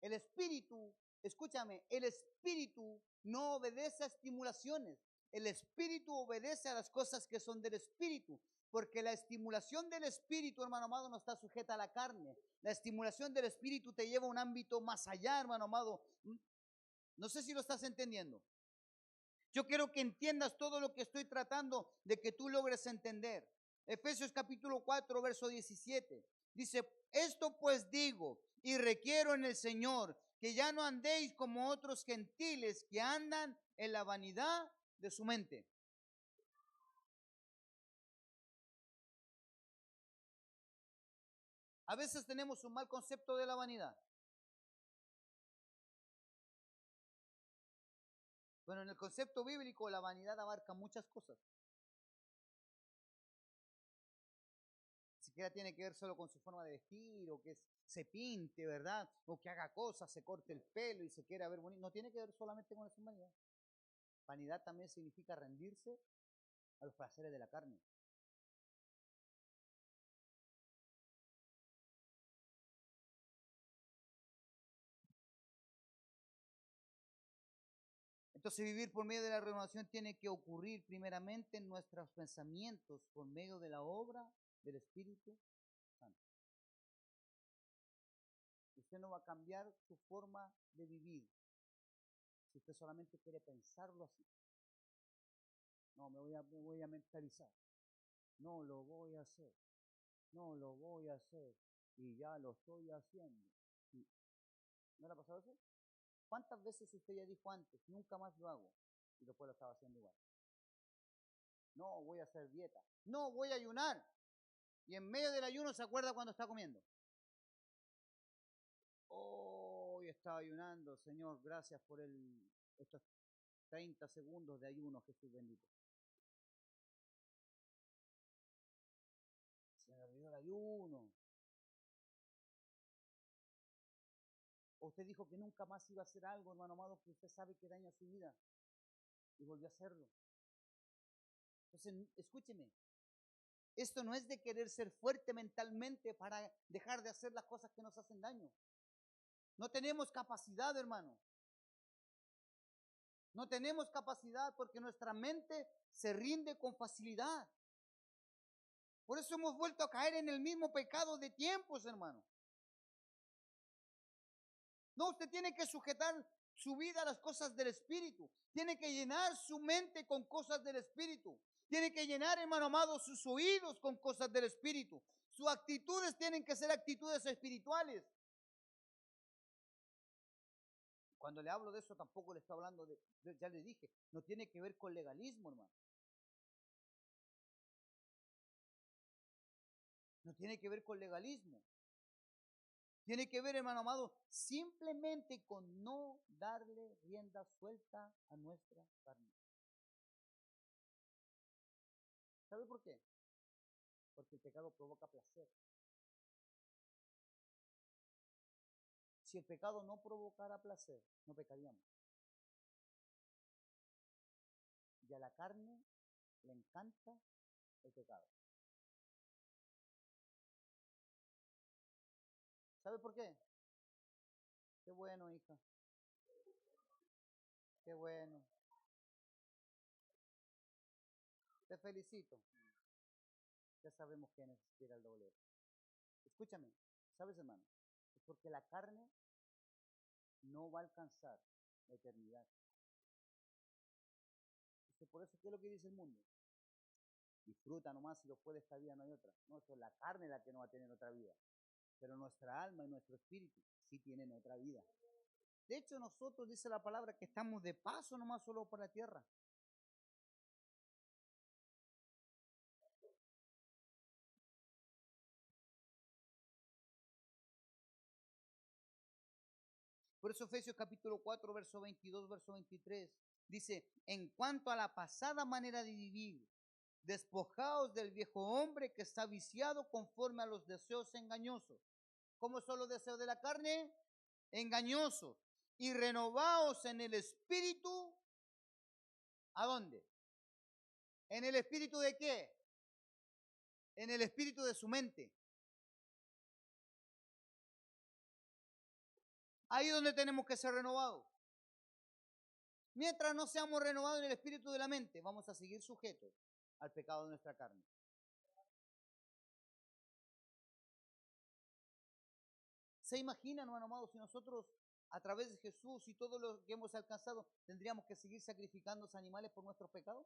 El espíritu, escúchame, el espíritu no obedece a estimulaciones. El espíritu obedece a las cosas que son del espíritu. Porque la estimulación del espíritu, hermano amado, no está sujeta a la carne. La estimulación del espíritu te lleva a un ámbito más allá, hermano amado. No sé si lo estás entendiendo. Yo quiero que entiendas todo lo que estoy tratando de que tú logres entender. Efesios capítulo 4, verso 17. Dice, esto pues digo y requiero en el Señor, que ya no andéis como otros gentiles que andan en la vanidad de su mente. A veces tenemos un mal concepto de la vanidad. Bueno, en el concepto bíblico la vanidad abarca muchas cosas. siquiera tiene que ver solo con su forma de vestir, o que se pinte, ¿verdad? O que haga cosas, se corte el pelo y se quiera ver bonito. No tiene que ver solamente con esa vanidad. Vanidad también significa rendirse a los placeres de la carne. Entonces vivir por medio de la renovación tiene que ocurrir primeramente en nuestros pensamientos por medio de la obra del Espíritu Santo. Usted no va a cambiar su forma de vivir si usted solamente quiere pensarlo así. No, me voy a mentalizar. No lo voy a hacer. No lo voy a hacer. Y ya lo estoy haciendo. ¿No le ha pasado eso? ¿Cuántas veces usted ya dijo antes, nunca más lo hago? Y después lo estaba haciendo igual. No, voy a hacer dieta. No, voy a ayunar. Y en medio del ayuno se acuerda cuando está comiendo. Hoy estaba ayunando, Señor, gracias por estos 30 segundos de ayuno, Jesús bendito. Se me olvidó el ayuno. O usted dijo que nunca más iba a hacer algo, hermano amado, que usted sabe que daña su vida. Y volvió a hacerlo. Entonces, escúcheme. Esto no es de querer ser fuerte mentalmente para dejar de hacer las cosas que nos hacen daño. No tenemos capacidad, hermano. No tenemos capacidad porque nuestra mente se rinde con facilidad. Por eso hemos vuelto a caer en el mismo pecado de tiempos, hermano. No, usted tiene que sujetar su vida a las cosas del Espíritu. Tiene que llenar su mente con cosas del Espíritu. Tiene que llenar, hermano amado, sus oídos con cosas del Espíritu. Sus actitudes tienen que ser actitudes espirituales. Cuando le hablo de eso, tampoco le estoy hablando ya le dije, no tiene que ver con legalismo, hermano. No tiene que ver con legalismo. Tiene que ver, hermano amado, simplemente con no darle rienda suelta a nuestra carne. ¿Sabe por qué? Porque el pecado provoca placer. Si el pecado no provocara placer, no pecaríamos. Y a la carne le encanta el pecado. ¿Sabe por qué? Qué bueno, hija. Qué bueno. Te felicito. Ya sabemos quién es el doble. Escúchame, ¿sabes, hermano? Es porque la carne no va a alcanzar la eternidad. Por eso, ¿qué es lo que dice el mundo? Disfruta nomás, si después de esta vida no hay otra. No, eso es la carne la que no va a tener otra vida. Pero nuestra alma y nuestro espíritu sí tienen otra vida. De hecho, nosotros, dice la palabra, que estamos de paso nomás solo por la tierra. Por eso Efesios capítulo 4, verso 22, verso 23, dice, en cuanto a la pasada manera de vivir, despojaos del viejo hombre que está viciado conforme a los deseos engañosos. ¿Cómo son los deseos de la carne? Engañosos. Y renovaos en el espíritu. ¿A dónde? ¿En el espíritu de qué? En el espíritu de su mente. Ahí es donde tenemos que ser renovados. Mientras no seamos renovados en el espíritu de la mente, vamos a seguir sujetos al pecado de nuestra carne. ¿Se imaginan, hermano amado, si nosotros a través de Jesús y todo lo que hemos alcanzado, tendríamos que seguir sacrificando a animales por nuestros pecados?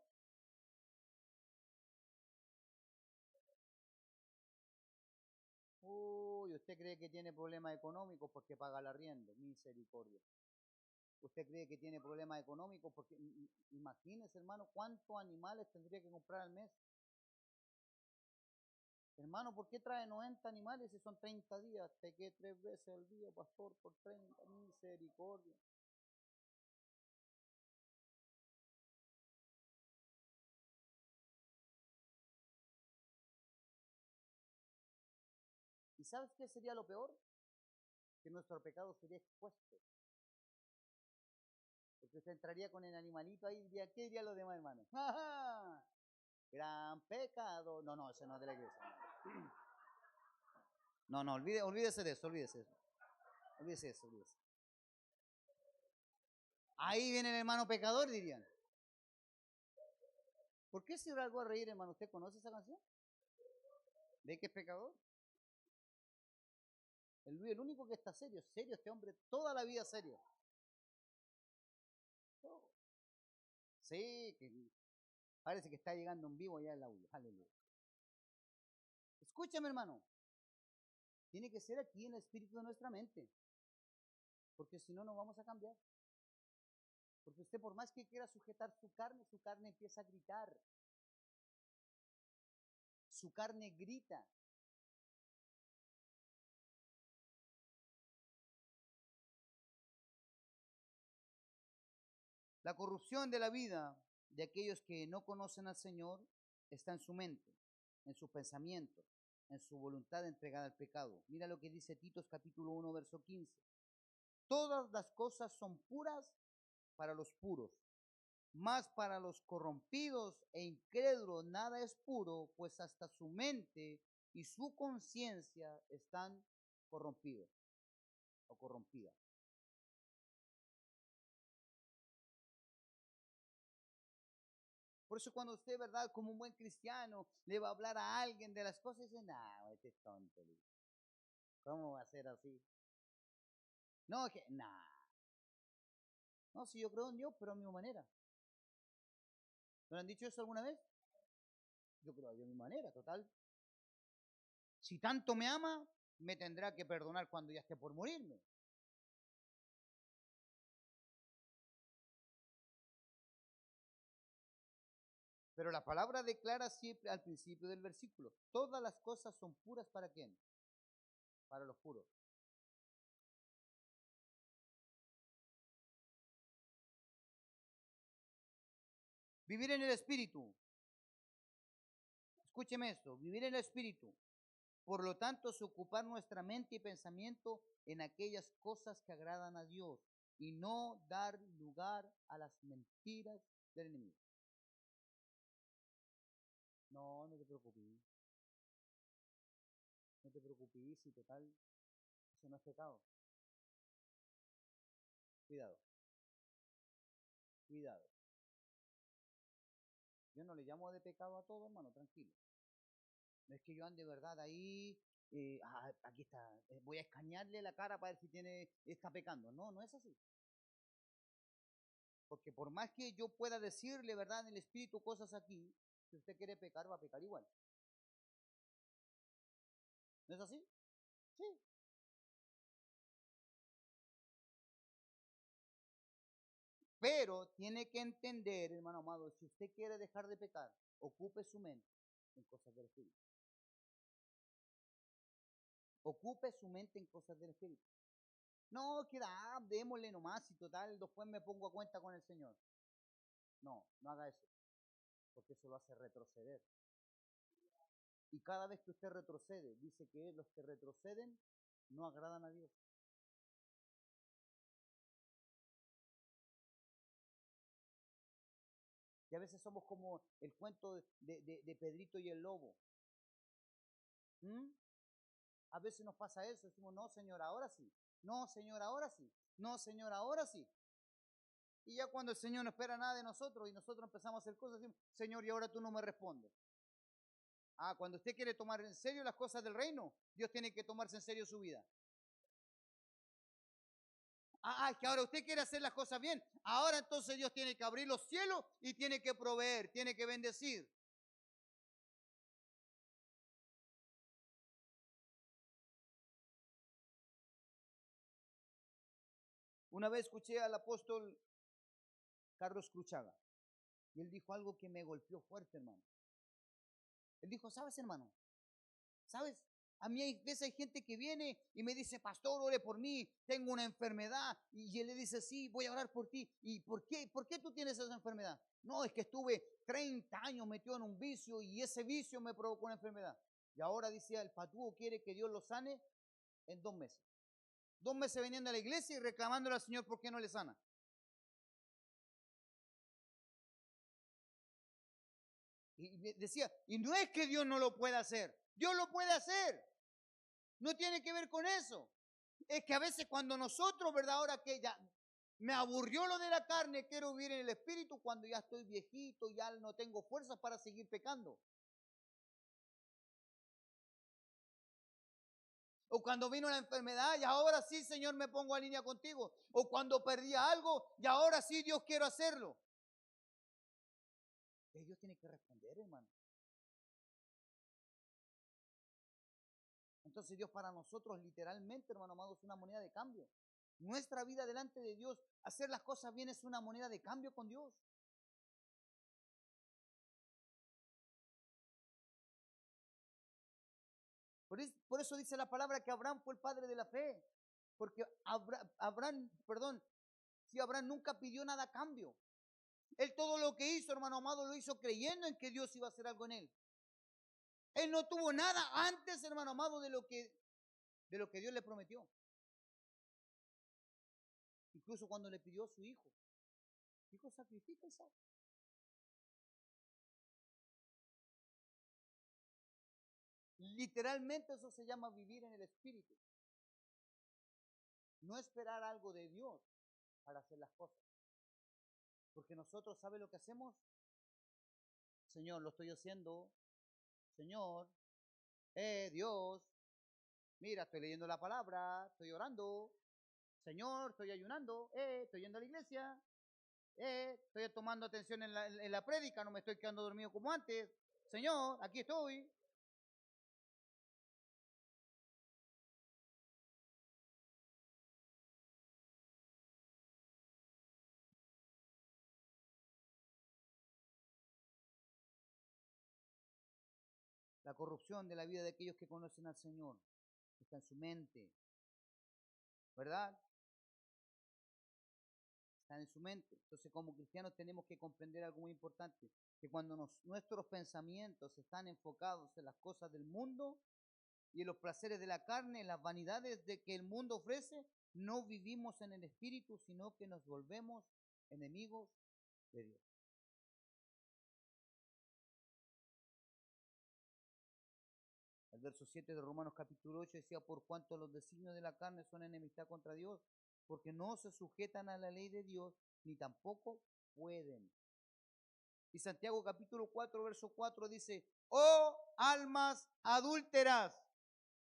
Uy, ¿usted cree que tiene problemas económicos porque paga el arriendo? Misericordia. ¿Usted cree que tiene problemas económicos? Porque imagínese, hermano, cuántos animales tendría que comprar al mes. Hermano, ¿por qué trae 90 animales si son 30 días? Pequé 3 veces al día, pastor, por 30, misericordia. sabes qué sería lo peor? Que nuestro pecado sería expuesto. Porque usted entraría con el animalito ahí y diría, ¿qué dirían los demás hermanos? ¡Ja, ja! Gran pecado. No, no, ese no es de la iglesia. No, no, olvídese de eso, olvídese de eso. Olvídese de eso, olvídese. Ahí viene el hermano pecador, dirían. ¿Por qué se algo a reír, hermano? ¿Usted conoce esa canción? ¿Ve que es pecador? El Luis, el único que está serio, serio este hombre, toda la vida serio. Oh. Sí, que parece que está llegando en vivo ya el audio. Aleluya. Escúchame, hermano. Tiene que ser aquí en el espíritu de nuestra mente. Porque si no, no vamos a cambiar. Porque usted, por más que quiera sujetar su carne empieza a gritar. Su carne grita. La corrupción de la vida de aquellos que no conocen al Señor está en su mente, en sus pensamientos, en su voluntad entregada al pecado. Mira lo que dice Titos capítulo 1, verso 15. Todas las cosas son puras para los puros, mas para los corrompidos e incrédulos nada es puro, pues hasta su mente y su conciencia están corrompidos o corrompidas. Por eso cuando usted, ¿verdad? Como un buen cristiano, le va a hablar a alguien de las cosas, dice, no, este es tonto. ¿Cómo va a ser así? No, que, nah. No, si yo creo en Dios, pero a mi manera. ¿No le han dicho eso alguna vez? Yo creo a Dios a mi manera, total. Si tanto me ama, me tendrá que perdonar cuando ya esté por morirme. Pero la palabra declara siempre al principio del versículo, todas las cosas son puras para quién? Para los puros. Vivir en el Espíritu. Escúcheme esto, vivir en el Espíritu. Por lo tanto, es ocupar nuestra mente y pensamiento en aquellas cosas que agradan a Dios y no dar lugar a las mentiras del enemigo. No, no te preocupes. No te preocupes, si total, eso no es pecado. Cuidado, cuidado. Yo no le llamo de pecado a todo, hermano, tranquilo. No es que yo ande, verdad, ahí, aquí está, voy a escanearle la cara para ver si está pecando. No, no es así. Porque por más que yo pueda decirle, verdad, en el espíritu cosas aquí, si usted quiere pecar, va a pecar igual. ¿No es así? Sí. Pero tiene que entender, hermano amado, si usted quiere dejar de pecar, ocupe su mente en cosas del espíritu. Ocupe su mente en cosas del espíritu. No, démosle nomás y total, después me pongo a cuenta con el Señor. No, no haga eso, porque eso lo hace retroceder. Y cada vez que usted retrocede, dice que los que retroceden no agradan a Dios. Y a veces somos como el cuento de Pedrito y el lobo. ¿Mm? A veces nos pasa eso, decimos, no, Señor, ahora sí. No, Señor, ahora sí. No, Señor, ahora sí. Y ya cuando el Señor no espera nada de nosotros y nosotros empezamos a hacer cosas, decimos, Señor, y ahora tú no me respondes. Ah, cuando usted quiere tomar en serio las cosas del reino, Dios tiene que tomarse en serio su vida. Que ahora usted quiere hacer las cosas bien. Ahora entonces Dios tiene que abrir los cielos y tiene que proveer, tiene que bendecir. Una vez escuché al apóstol Carlos Cruchaga y él dijo algo que me golpeó fuerte, hermano. Él dijo, ¿sabes, hermano? ¿Sabes? A mí hay veces hay gente que viene y me dice, pastor, ore por mí, tengo una enfermedad. Y él le dice, sí, voy a orar por ti. ¿Y por qué? ¿Por qué tú tienes esa enfermedad? No, es que estuve 30 años metido en un vicio y ese vicio me provocó una enfermedad. Y ahora dice, el patúo quiere que Dios lo sane en 2 meses. 2 meses viniendo a la iglesia y reclamándole al Señor por qué no le sana. Y decía, y no es que Dios no lo pueda hacer, Dios lo puede hacer. No tiene que ver con eso. Es que a veces cuando nosotros, ¿verdad? Ahora que ya me aburrió lo de la carne, quiero vivir en el espíritu cuando ya estoy viejito, ya no tengo fuerzas para seguir pecando. O cuando vino la enfermedad y ahora sí, Señor, me pongo a línea contigo. O cuando perdí algo y ahora sí, Dios, quiero hacerlo. Dios tiene que responder, hermano. Entonces Dios para nosotros literalmente, hermano amado, es una moneda de cambio. Nuestra vida delante de Dios, hacer las cosas bien es una moneda de cambio con Dios. Por eso dice la palabra que Abraham fue el padre de la fe. Porque Abraham nunca pidió nada a cambio. Él todo lo que hizo, hermano amado, lo hizo creyendo en que Dios iba a hacer algo en él. Él no tuvo nada antes, hermano amado, de lo que Dios le prometió. Incluso cuando le pidió a su hijo, sacrifica Isaac. Literalmente eso se llama vivir en el Espíritu. No esperar algo de Dios para hacer las cosas. Porque nosotros, ¿sabe lo que hacemos? Señor, lo estoy haciendo. Señor, Dios, mira, estoy leyendo la palabra, estoy orando. Señor, estoy ayunando, estoy yendo a la iglesia, estoy tomando atención en la prédica, no me estoy quedando dormido como antes. Señor, aquí estoy. La corrupción de la vida de aquellos que conocen al Señor está en su mente, ¿verdad? Está en su mente. Entonces, como cristianos tenemos que comprender algo muy importante, que cuando nuestros pensamientos están enfocados en las cosas del mundo y en los placeres de la carne, en las vanidades de que el mundo ofrece, no vivimos en el Espíritu, sino que nos volvemos enemigos de Dios. El verso 7 de Romanos capítulo 8 decía, por cuanto los designios de la carne son enemistad contra Dios, porque no se sujetan a la ley de Dios, ni tampoco pueden. Y Santiago capítulo 4, verso 4 dice, oh almas adúlteras,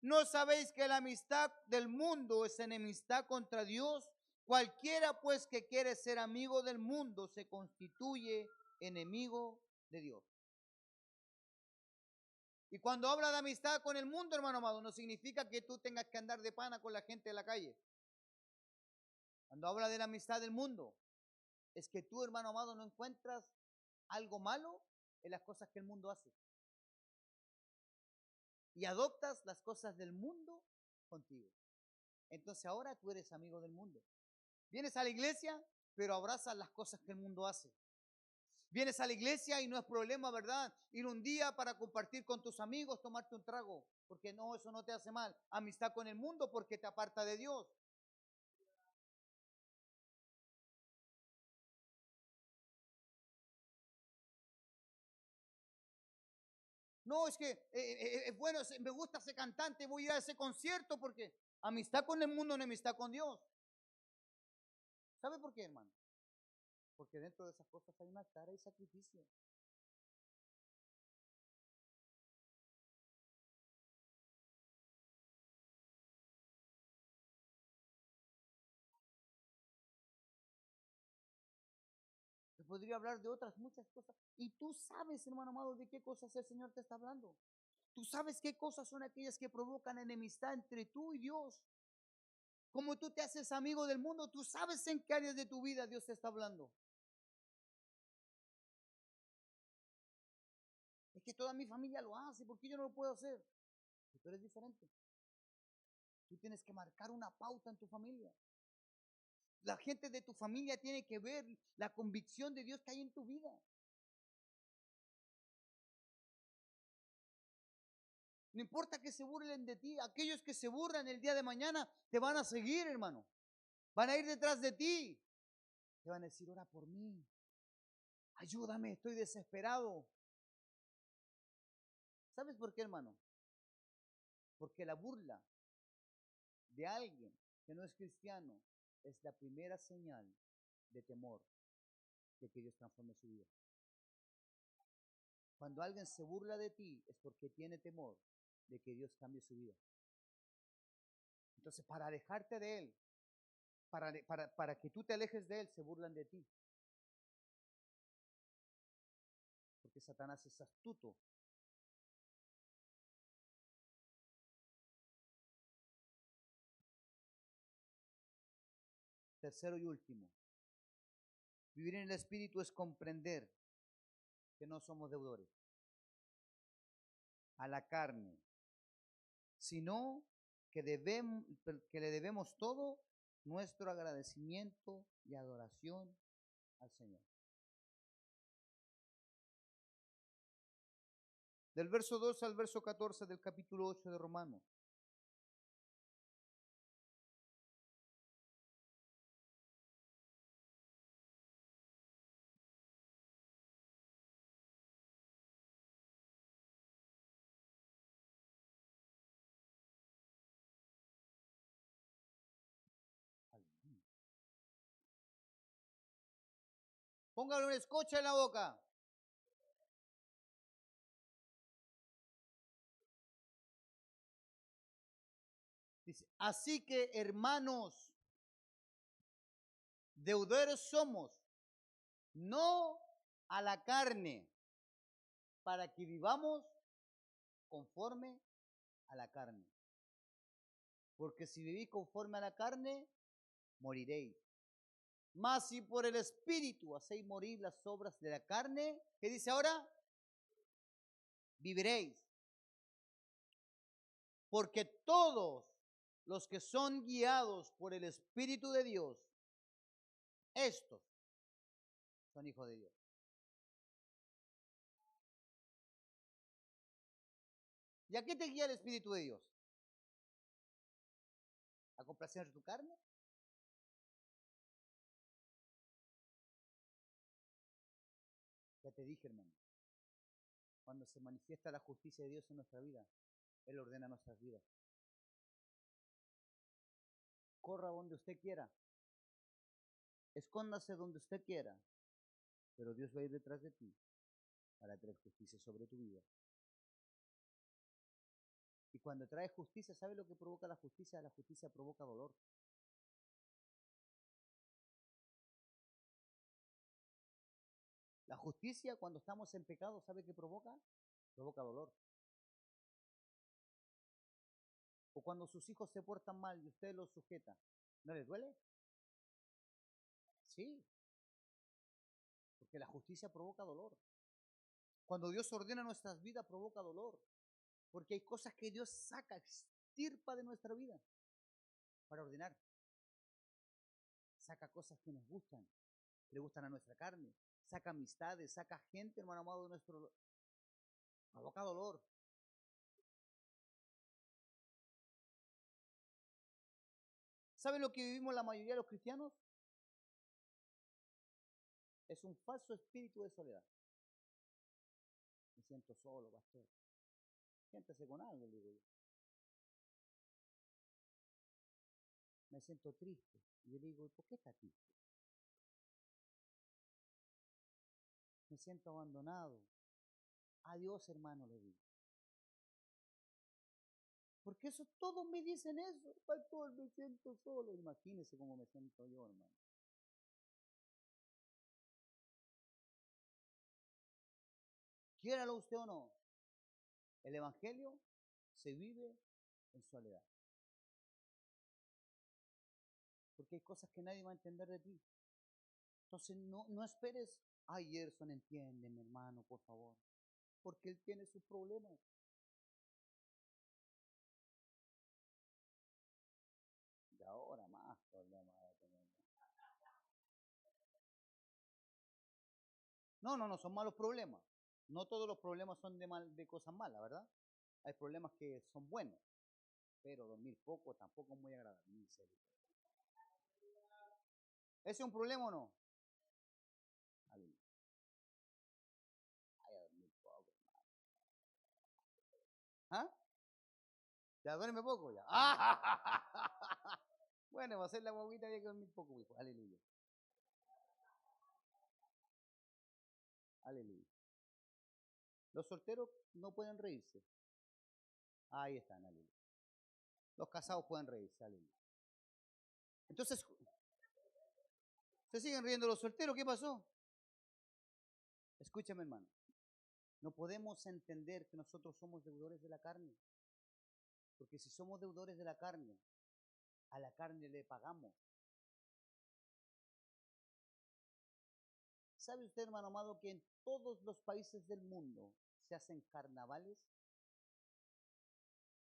¿no sabéis que la amistad del mundo es enemistad contra Dios? Cualquiera pues que quiere ser amigo del mundo se constituye enemigo de Dios. Y cuando habla de amistad con el mundo, hermano amado, no significa que tú tengas que andar de pana con la gente de la calle. Cuando habla de la amistad del mundo, es que tú, hermano amado, no encuentras algo malo en las cosas que el mundo hace. Y adoptas las cosas del mundo contigo. Entonces ahora tú eres amigo del mundo. Vienes a la iglesia, pero abrazas las cosas que el mundo hace. Vienes a la iglesia y no es problema, ¿verdad? Ir un día para compartir con tus amigos, tomarte un trago, porque no, eso no te hace mal. Amistad con el mundo porque te aparta de Dios. No, es que bueno, me gusta ese cantante, voy a ir a ese concierto porque amistad con el mundo no es amistad con Dios. ¿Sabe por qué, hermano? Porque dentro de esas cosas hay una tara y sacrificio. Te podría hablar de otras muchas cosas. Y tú sabes, hermano amado, de qué cosas el Señor te está hablando. Tú sabes qué cosas son aquellas que provocan enemistad entre tú y Dios. Como tú te haces amigo del mundo, tú sabes en qué áreas de tu vida Dios te está hablando. Es que toda mi familia lo hace, ¿por qué yo no lo puedo hacer? Porque tú eres diferente. Tú tienes que marcar una pauta en tu familia. La gente de tu familia tiene que ver la convicción de Dios que hay en tu vida. No importa que se burlen de ti, aquellos que se burlan el día de mañana te van a seguir, hermano. Van a ir detrás de ti. Te van a decir, ora por mí. Ayúdame, estoy desesperado. ¿Sabes por qué, hermano? Porque la burla de alguien que no es cristiano es la primera señal de temor de que Dios transforme su vida. Cuando alguien se burla de ti es porque tiene temor de que Dios cambie su vida. Entonces, para alejarte de Él, para que tú te alejes de Él, se burlan de ti. Porque Satanás es astuto. Tercero y último, vivir en el Espíritu es comprender que no somos deudores a la carne, sino que le debemos todo nuestro agradecimiento y adoración al Señor. Del verso 2 al verso 14 del capítulo 8 de Romanos. Póngale un escocha en la boca. Dice, así que hermanos, deudores somos, no a la carne, para que vivamos conforme a la carne. Porque si vivís conforme a la carne, moriréis. Mas si por el Espíritu hacéis morir las obras de la carne, ¿qué dice ahora? Viviréis. Porque todos los que son guiados por el Espíritu de Dios, estos son hijos de Dios. ¿Y a qué te guía el Espíritu de Dios? ¿A complacer tu carne? Ya te dije, hermano, cuando se manifiesta la justicia de Dios en nuestra vida, Él ordena nuestras vidas. Corra donde usted quiera, escóndase donde usted quiera, pero Dios va a ir detrás de ti para traer justicia sobre tu vida. Y cuando trae justicia, ¿sabe lo que provoca la justicia? La justicia provoca dolor. La justicia, cuando estamos en pecado, ¿sabe qué provoca? Provoca dolor. O cuando sus hijos se portan mal y usted los sujeta, ¿no les duele? Sí, porque la justicia provoca dolor. Cuando Dios ordena nuestras vidas, provoca dolor. Porque hay cosas que Dios saca, extirpa de nuestra vida para ordenar. Saca cosas que nos gustan, que le gustan a nuestra carne. Saca amistades, saca gente, hermano amado, de nuestro... Provoca dolor. ¿Saben lo que vivimos la mayoría de los cristianos? Es un falso espíritu de soledad. Me siento solo, pastor. Siéntese con algo, le digo yo. Me siento triste. Y yo le digo, ¿por qué está triste? Me siento abandonado. Adiós, hermano, le digo. Porque eso todos me dicen eso. Pastor, me siento solo. Imagínese cómo me siento yo, hermano. Quiéralo usted o no, el Evangelio se vive en soledad. Porque hay cosas que nadie va a entender de ti. Entonces no esperes, ay, Gerson, entiéndeme, hermano, por favor. Porque él tiene sus problemas. Y ahora más problemas va a tener. No, son malos problemas. No todos los problemas son de cosas malas, ¿verdad? Hay problemas que son buenos, pero dormir poco tampoco es muy agradable. ¿Ese es un problema o no? Aleluya. Ay, a dormir poco, hermano. ¿Ah? ¿Ya duerme poco ya? Bueno, va a ser la guaguita, había que dormir poco, hijo. Aleluya. Aleluya. Los solteros no pueden reírse. Ahí están, aleluya. Los casados pueden reírse, aleluya. Entonces, ¿se siguen riendo los solteros? ¿Qué pasó? Escúchame, hermano. No podemos entender que nosotros somos deudores de la carne. Porque si somos deudores de la carne, a la carne le pagamos. ¿Sabe usted, hermano amado, que en todos los países del mundo se hacen carnavales?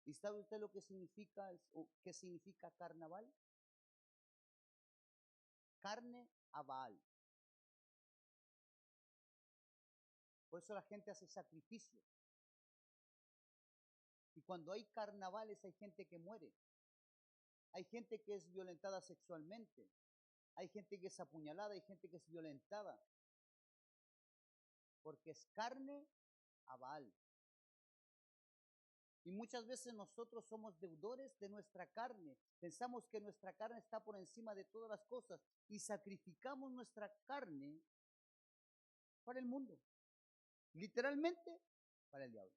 ¿Y sabe usted lo que significa, qué significa carnaval? Carne a Baal. Por eso la gente hace sacrificios. Y cuando hay carnavales hay gente que muere. Hay gente que es violentada sexualmente. Hay gente que es apuñalada, hay gente que es violentada. Porque es carne a Baal. Y muchas veces nosotros somos deudores de nuestra carne. Pensamos que nuestra carne está por encima de todas las cosas y sacrificamos nuestra carne para el mundo. Literalmente para el diablo.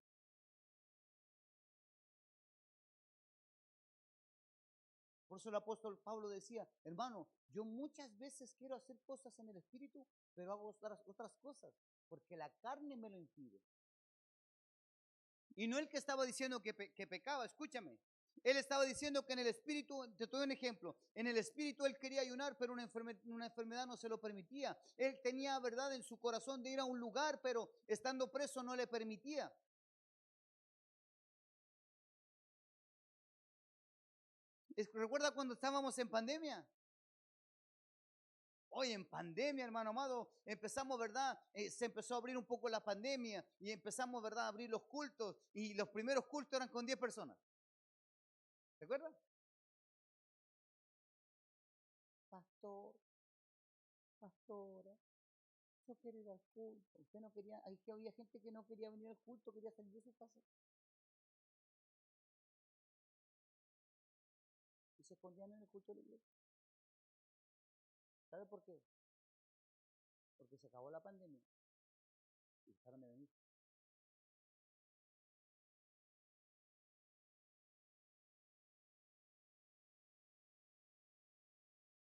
Por eso el apóstol Pablo decía, hermano, yo muchas veces quiero hacer cosas en el espíritu, pero hago otras cosas, porque la carne me lo impide. Y no el que estaba diciendo que pecaba, escúchame. Él estaba diciendo que en el espíritu, te doy un ejemplo, en el espíritu él quería ayunar, pero una enfermedad no se lo permitía. Él tenía verdad en su corazón de ir a un lugar, pero estando preso no le permitía. ¿Recuerda cuando estábamos en pandemia? Hoy en pandemia, hermano amado, empezamos, ¿verdad? Se empezó a abrir un poco la pandemia y empezamos, ¿verdad? A abrir los cultos y los primeros cultos eran con 10 personas. ¿Se acuerdan? Pastor, pastora, yo quiero ir al culto. Usted no quería, que había gente que no quería venir al culto, quería salir de su casa. Y se escondían en el culto de la iglesia. ¿Sabe por qué? Porque se acabó la pandemia y dejaron de venir.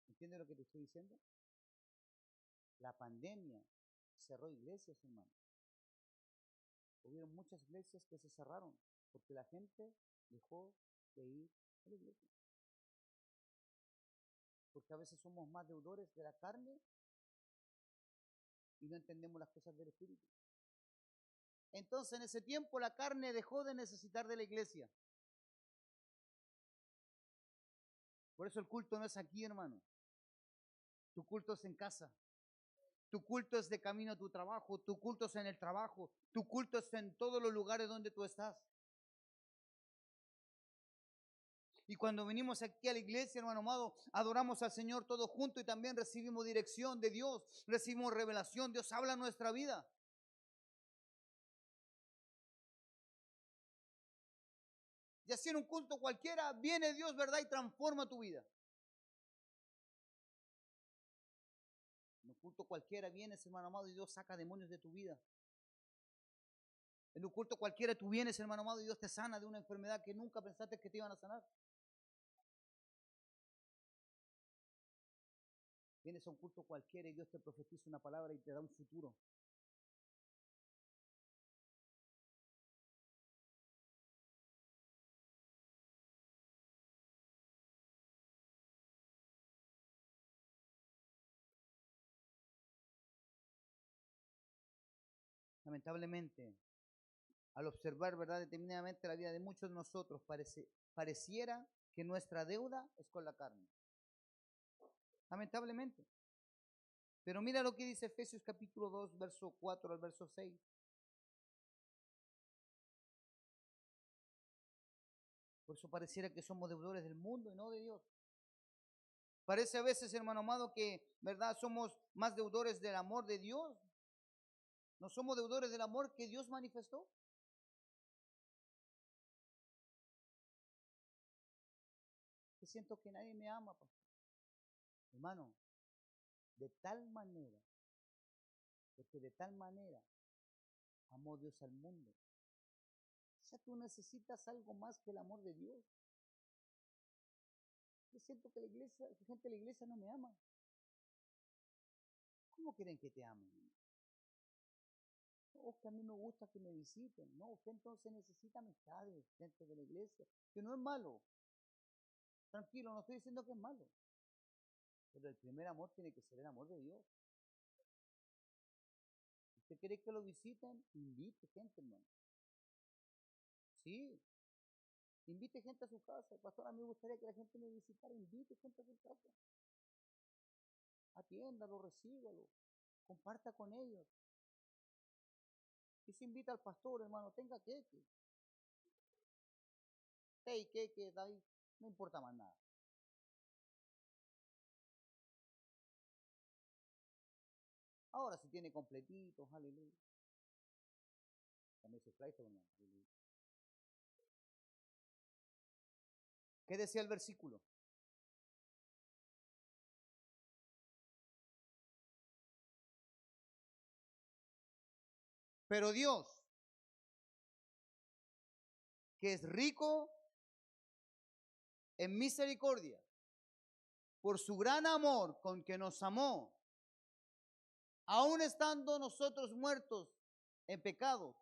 ¿Entiendes lo que te estoy diciendo? La pandemia cerró iglesias, hermano. Hubieron muchas iglesias que se cerraron porque la gente dejó de ir a la iglesia. Porque a veces somos más deudores de la carne y no entendemos las cosas del espíritu. Entonces en ese tiempo la carne dejó de necesitar de la iglesia. Por eso el culto no es aquí, hermano. Tu culto es en casa. Tu culto es de camino a tu trabajo. Tu culto es en el trabajo. Tu culto es en todos los lugares donde tú estás. Y cuando venimos aquí a la iglesia, hermano amado, adoramos al Señor todos juntos y también recibimos dirección de Dios, recibimos revelación, Dios habla en nuestra vida. Y así en un culto cualquiera viene Dios, ¿verdad? Y transforma tu vida. En un culto cualquiera vienes, hermano amado, y Dios saca demonios de tu vida. En un culto cualquiera tú vienes, hermano amado, y Dios te sana de una enfermedad que nunca pensaste que te iban a sanar. Vienes a un culto cualquiera y Dios te profetiza una palabra y te da un futuro. Lamentablemente, al observar, ¿verdad?, determinadamente la vida de muchos de nosotros, pareciera que nuestra deuda es con la carne. Lamentablemente. Pero mira lo que dice Efesios capítulo 2, verso 4 al verso 6. Por eso pareciera que somos deudores del mundo y no de Dios. Parece a veces, hermano amado, que, ¿verdad? Somos más deudores del amor de Dios. No somos deudores del amor que Dios manifestó. Yo siento que nadie me ama, pastor. Hermano, de tal manera, porque de tal manera amó Dios al mundo. O sea, tú necesitas algo más que el amor de Dios. Yo siento que la gente de la iglesia no me ama. ¿Cómo quieren que te amen? No, que a mí me gusta que me visiten. No, usted entonces necesita amistades dentro de la iglesia, que no es malo. Tranquilo, no estoy diciendo que es malo. Pero el primer amor tiene que ser el amor de Dios. ¿Usted quiere que lo visiten? Invite gente, hermano. Sí, invite gente a su casa. Pastor, a mí me gustaría que la gente me visitara. Invite gente a su casa. Atiéndalo, recíbalo. Comparta con ellos. Y si invita al pastor, hermano, tenga queque. Hey, queque, David, no importa más nada. Ahora si tiene completitos, aleluya. También su flight, hermano, aleluya. ¿Qué decía el versículo? Pero Dios, que es rico en misericordia, por su gran amor con que nos amó, aun estando nosotros muertos en pecado,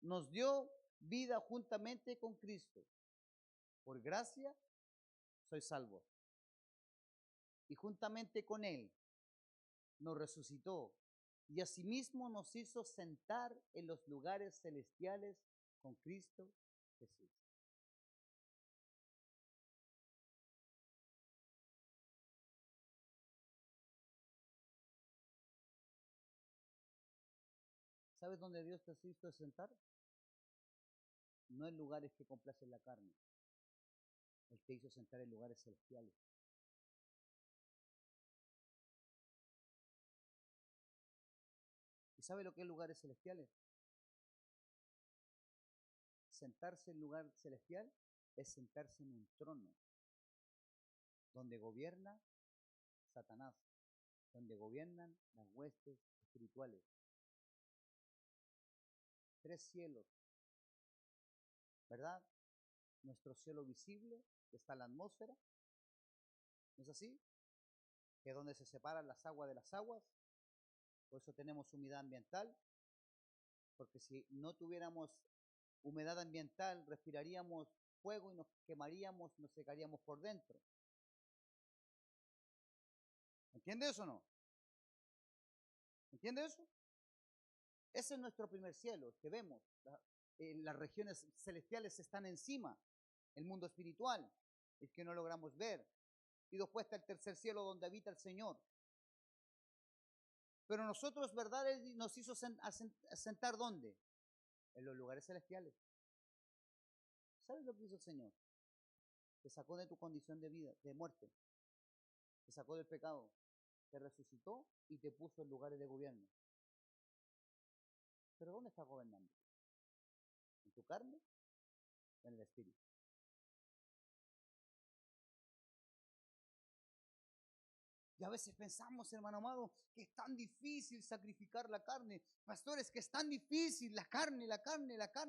nos dio vida juntamente con Cristo. Por gracia soy salvo. Y juntamente con Él nos resucitó y asimismo nos hizo sentar en los lugares celestiales con Cristo Jesús. ¿Sabes dónde Dios te hizo sentar? No en lugares que complacen la carne. Él te hizo sentar en lugares celestiales. ¿Y sabe lo que es lugares celestiales? Sentarse en lugar celestial es sentarse en un trono donde gobierna Satanás, donde gobiernan las huestes espirituales. 3 cielos, ¿verdad? Nuestro cielo visible, que está en la atmósfera, ¿no es así? Que es donde se separan las aguas de las aguas, por eso tenemos humedad ambiental, porque si no tuviéramos humedad ambiental, respiraríamos fuego y nos quemaríamos, nos secaríamos por dentro. ¿Entiende eso o no? ¿Entiende eso? Ese es nuestro primer cielo, que vemos. Las regiones celestiales están encima, el mundo espiritual, el que no logramos ver. Y después está el tercer cielo donde habita el Señor. Pero nosotros, ¿verdad? Él nos hizo sentar ¿dónde? En los lugares celestiales. ¿Sabes lo que hizo el Señor? Te sacó de tu condición de vida, de muerte. Te sacó del pecado. Te resucitó y te puso en lugares de gobierno. ¿Pero dónde estás gobernando? ¿En tu carne o en el espíritu? Y a veces pensamos, hermano amado, que es tan difícil sacrificar la carne. Pastores, que es tan difícil, la carne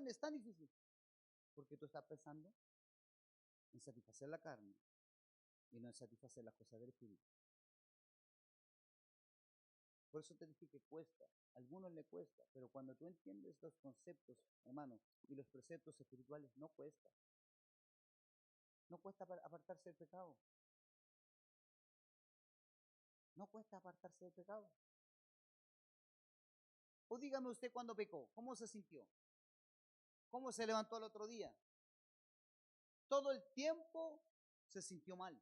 es tan difícil. Porque tú estás pensando en satisfacer la carne y no en satisfacer las cosas del espíritu. Por eso te dije que cuesta, a algunos le cuesta, pero cuando tú entiendes los conceptos, hermano, y los preceptos espirituales, no cuesta. No cuesta apartarse del pecado. No cuesta apartarse del pecado. O dígame usted cuando pecó, ¿cómo se sintió? ¿Cómo se levantó al otro día? Todo el tiempo se sintió mal.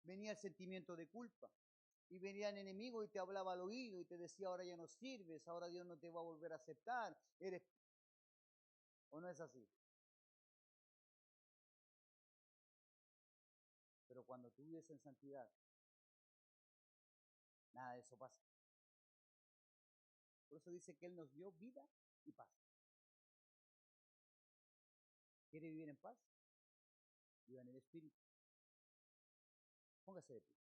Venía el sentimiento de culpa. Y venía el enemigo y te hablaba al oído y te decía, ahora ya no sirves, ahora Dios no te va a volver a aceptar. ¿O no es así? cuando tú vives en santidad, nada de eso pasa. Por eso dice que Él nos dio vida y paz. ¿Quiere vivir en paz? Viva en el Espíritu. Póngase de pie.